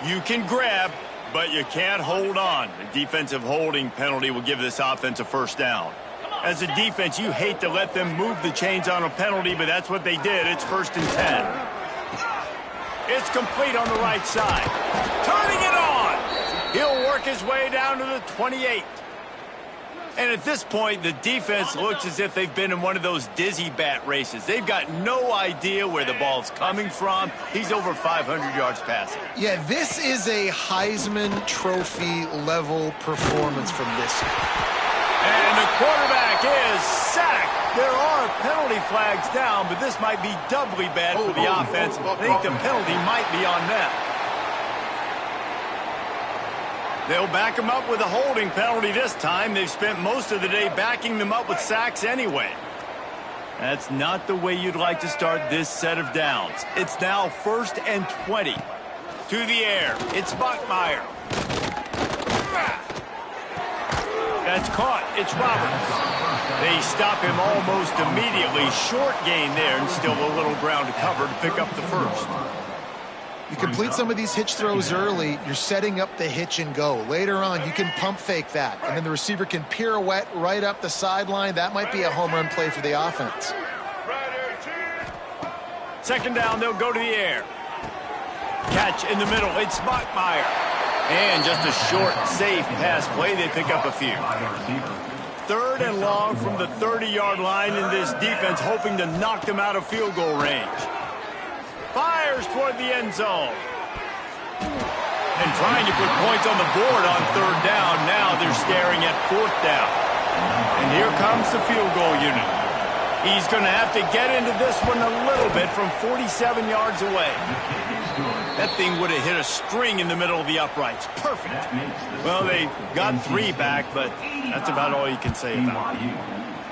You can grab, but you can't hold on. The defensive holding penalty will give this offense a first down. As a defense, you hate to let them move the chains on a penalty, but that's what they did. It's 1st and 10. It's complete on the right side. Turning it on. He'll work his way down to the 28. And at this point, the defense looks as if they've been in one of those dizzy bat races. They've got no idea where the ball's coming from. He's over 500 yards passing. Yeah, this is a Heisman Trophy level performance from this. And the quarterback is sacked. There are penalty flags down, but this might be doubly bad for the offense. I think the penalty might be on them. They'll back them up with a holding penalty this time. They've spent most of the day backing them up with sacks anyway. That's not the way you'd like to start this set of downs. It's now 1st and 20. To the air. It's Bachmeier. That's caught. It's Roberts. They stop him almost immediately. Short gain there and still a little ground to cover to pick up the first. You complete some of these hitch throws early, you're setting up the hitch and go. Later on, you can pump fake that, and then the receiver can pirouette right up the sideline. That might be a home run play for the offense. 2nd down, they'll go to the air. Catch in the middle. It's Bachmeier. And just a short, safe pass play. They pick up a few. 3rd and long from the 30-yard line, in this defense hoping to knock them out of field goal range. Fires toward the end zone. And trying to put points on the board on 3rd down. Now they're staring at 4th down. And here comes the field goal unit. He's going to have to get into this one a little bit from 47 yards away. That thing would have hit a string in the middle of the uprights. Perfect. Well, they got 3 back, but that's about all you can say about it.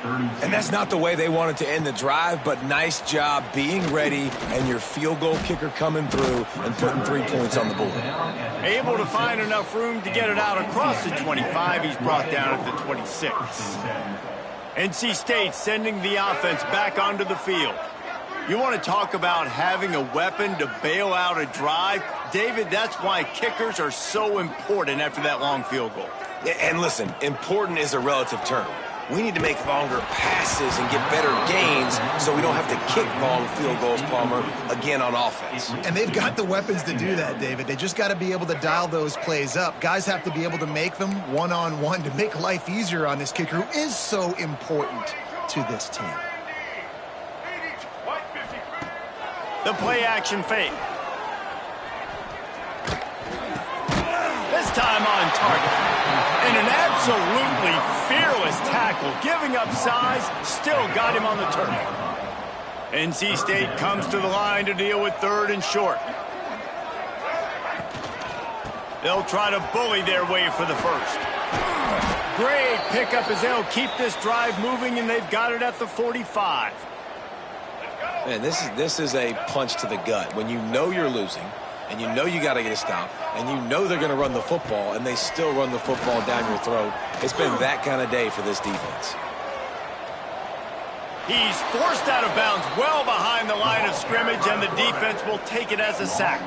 And that's not the way they wanted to end the drive, but nice job being ready and your field goal kicker coming through and putting 3 points on the board. Able to find enough room to get it out across the 25. He's brought down at the 26. NC State sending the offense back onto the field. You want to talk about having a weapon to bail out a drive? David, that's why kickers are so important after that long field goal. And listen, important is a relative term. We need to make longer passes and get better gains so we don't have to kick long field goals, Palmer, again on offense. And they've got the weapons to do that, David. They just got to be able to dial those plays up. Guys have to be able to make them one-on-one to make life easier on this kicker who is so important to this team. The play-action fake. This time on target. And an absolutely fearless tackle, giving up size, still got him on the turf. NC State comes to the line to deal with 3rd and short. They'll try to bully their way for the first. Great pickup as they'll keep this drive moving, and they've got it at the 45. Man, this is a punch to the gut. When you know you're losing, and you know you got to get a stop, and you know they're going to run the football, and they still run the football down your throat. It's been that kind of day for this defense. He's forced out of bounds well behind the line of scrimmage, and the defense will take it as a sack.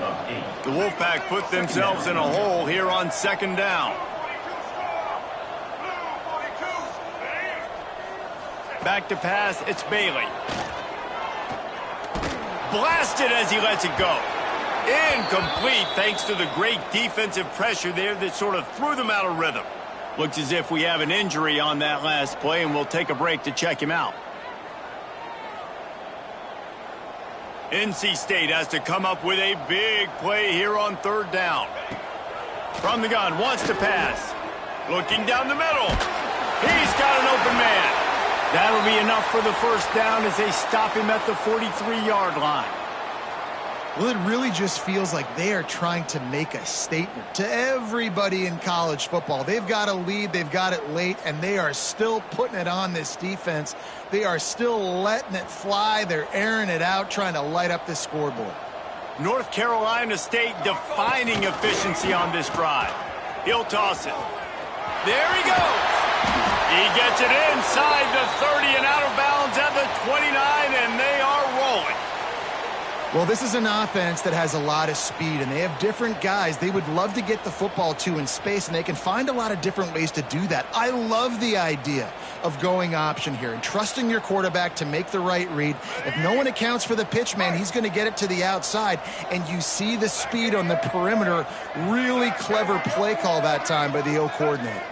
The Wolfpack put themselves in a hole here on 2nd down. Back to pass, it's Bailey. Blasted as he lets it go. Incomplete thanks to the great defensive pressure there that sort of threw them out of rhythm. Looks as if we have an injury on that last play, and we'll take a break to check him out. NC State has to come up with a big play here on 3rd down. From the gun, wants to pass. Looking down the middle. That'll be enough for the first down as they stop him at the 43-yard line. Well, it really just feels like they are trying to make a statement to everybody in college football. They've got a lead, they've got it late, and they are still putting it on this defense. They are still letting it fly. They're airing it out, trying to light up this scoreboard. North Carolina State defining efficiency on this drive. He'll toss it. There he goes. He gets it inside the 30 and out of bounds at the 29, and they are rolling. Well, this is an offense that has a lot of speed, and they have different guys they would love to get the football to in space, and they can find a lot of different ways to do that. I love the idea of going option here and trusting your quarterback to make the right read. If no one accounts for the pitch, man, he's going to get it to the outside, and you see the speed on the perimeter. Really clever play call that time by the O coordinator.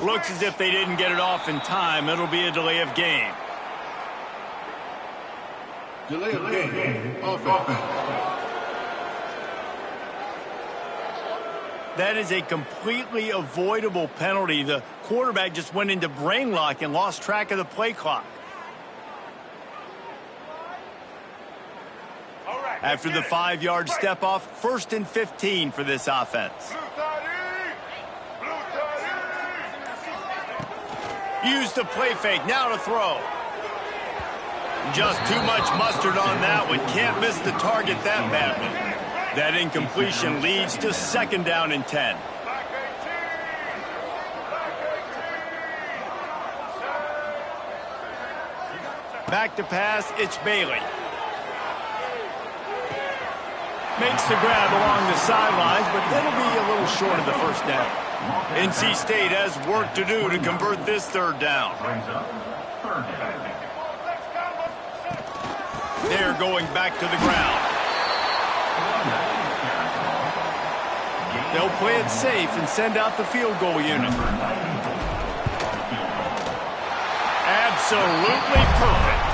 Looks as if they didn't get it off in time. It'll be a delay of game. Delay of game. Offense. That is a completely avoidable penalty. The quarterback just went into brain lock and lost track of the play clock. After the 5-yard step off, 1st and 15 for this offense. Use the play fake, now to throw. Just too much mustard on that one. Can't miss the target that badly. That incompletion leads to 2nd down and 10. Back to pass, it's Bailey. Makes the grab along the sidelines, but that'll be a little short of the first down. NC State has work to do to convert this 3rd down. They're going back to the ground. They'll play it safe and send out the field goal unit. Absolutely perfect.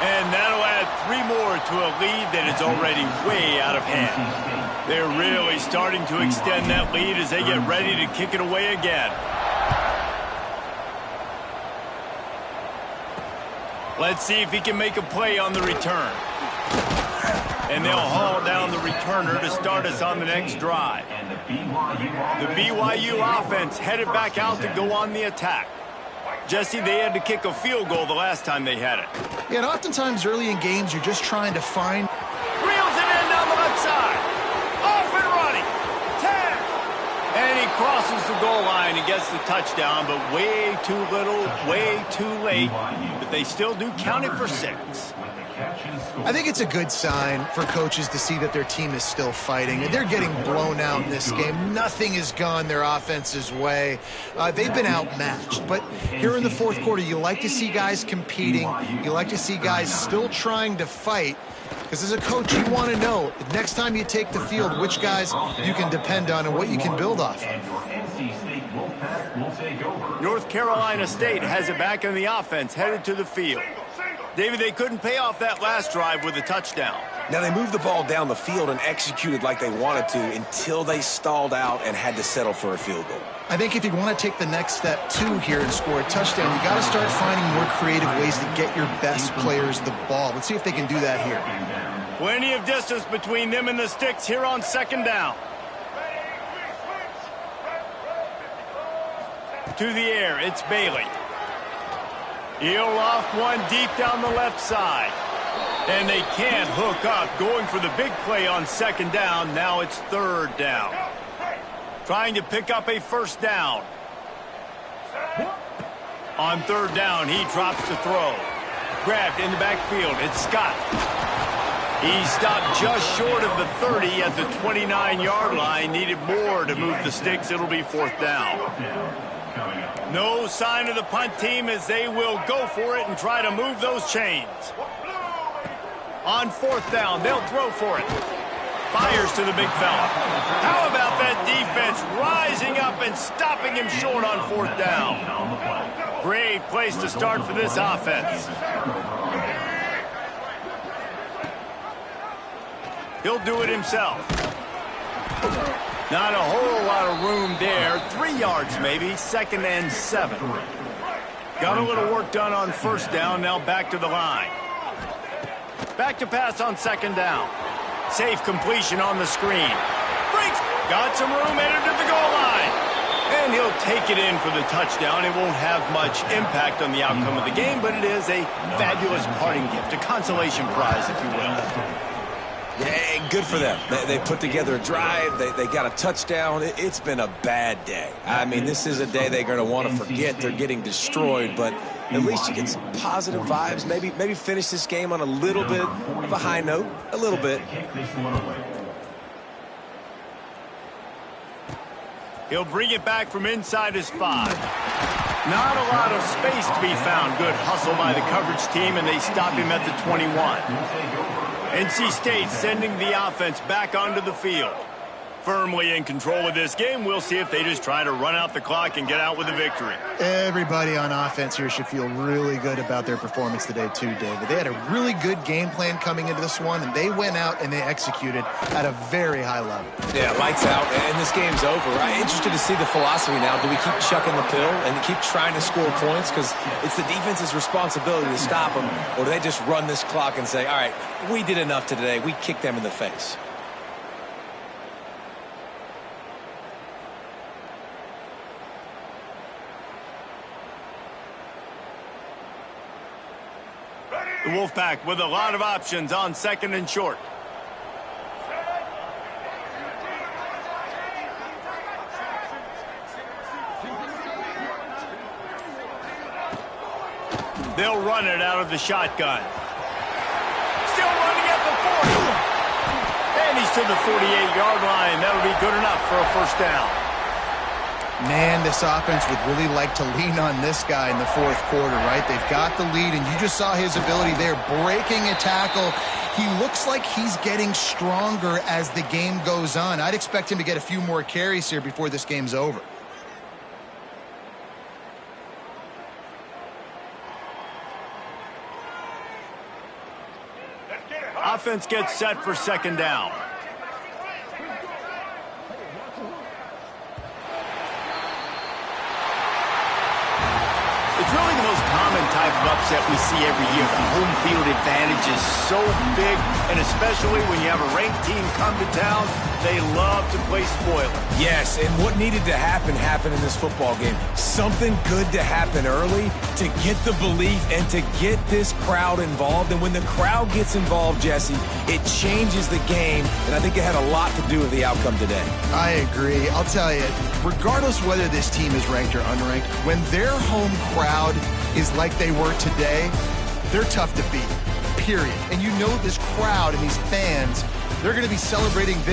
And that'll add 3 more to a lead that is already way out of hand. They're really starting to extend that lead as they get ready to kick it away again. Let's see if he can make a play on the return. And they'll haul down the returner to start us on the next drive. The BYU offense headed back out to go on the attack. Jesse, they had to kick a field goal the last time they had it. Yeah, and oftentimes early in games, you're just trying to find... Reels it in down the left side. Off and running. 10. And he crosses the goal line and gets the touchdown, but way too little, way too late. But they still do count it for 6. I think it's a good sign for coaches to see that their team is still fighting. They're getting blown out in this game. Nothing has gone their offense's way. They've been outmatched. But here in the 4th quarter, you like to see guys competing. You like to see guys still trying to fight. Because as a coach, you want to know the next time you take the field, which guys you can depend on and what you can build off of. North Carolina State has it back in the offense, headed to the field. David, they couldn't pay off that last drive with a touchdown. Now, they moved the ball down the field and executed like they wanted to until they stalled out and had to settle for a field goal. I think if you want to take the next step, too, here and score a touchdown, you got to start finding more creative ways to get your best players the ball. Let's see if they can do that here. Plenty of distance between them and the sticks here on 2nd down. To the air, it's Bailey. He'll loft one deep down the left side. And they can't hook up. Going for the big play on 2nd down. Now it's 3rd down. Trying to pick up a 1st down. On 3rd down, he drops the throw. Grabbed in the backfield. It's Scott. He stopped just short of the 30 at the 29-yard line. Needed more to move the sticks. It'll be 4th down. No sign of the punt team as they will go for it and try to move those chains. On 4th down, they'll throw for it. Fires to the big fella. How about that defense rising up and stopping him short on 4th down? Great place to start for this offense. He'll do it himself. Not a whole lot of room there. 3 yards maybe. 2nd and 7. Got a little work done on 1st down. Now back to the line. Back to pass on 2nd down. Safe completion on the screen. Breaks. Got some room headed to the goal line. And he'll take it in for the touchdown. It won't have much impact on the outcome of the game, but it is a fabulous parting gift, a consolation prize, if you will. Yeah, good for them. They put together a drive. They got a touchdown. It's been a bad day. I mean, this is a day they're going to want to forget. They're getting destroyed, but at least you get some positive vibes. Maybe finish this game on a little bit of a high note. A little bit. He'll bring it back from inside his 5. Not a lot of space to be found. Good hustle by the coverage team, and they stop him at the 21. NC State sending the offense back onto the field. Firmly in control of this game. We'll see if they just try to run out the clock and get out with a victory. Everybody on offense here should feel really good about their performance today too, David. They had a really good game plan coming into this one, and they went out and they executed at a very high level. Yeah, lights out, and this game's over. I'm interested to see the philosophy now. Do we keep chucking the pill and keep trying to score points? Because it's the defense's responsibility to stop them. Or do they just run this clock and say, all right, we did enough today. We kicked them in the face. The Wolfpack with a lot of options on 2nd and short. They'll run it out of the shotgun. Still running at the 40. And he's to the 48-yard line. That'll be good enough for a 1st down. Man, this offense would really like to lean on this guy in the 4th quarter, right? They've got the lead, and you just saw his ability there, breaking a tackle. He looks like he's getting stronger as the game goes on. I'd expect him to get a few more carries here before this game's over. Offense gets set for 2nd down. It's really the most common type of upset we see every year. The home field advantage is so big, and especially when you have a ranked team come to town, they love to play spoiler. Yes, and what needed to happen happened in this football game. Something good to happen early to get the belief and to get this crowd involved. And when the crowd gets involved, Jesse, it changes the game, and I think it had a lot to do with the outcome today. I agree. I'll tell you, regardless whether this team is ranked or unranked, when their home crowd is like they were today, they're tough to beat, period. And you know this crowd and these fans, they're going to be celebrating this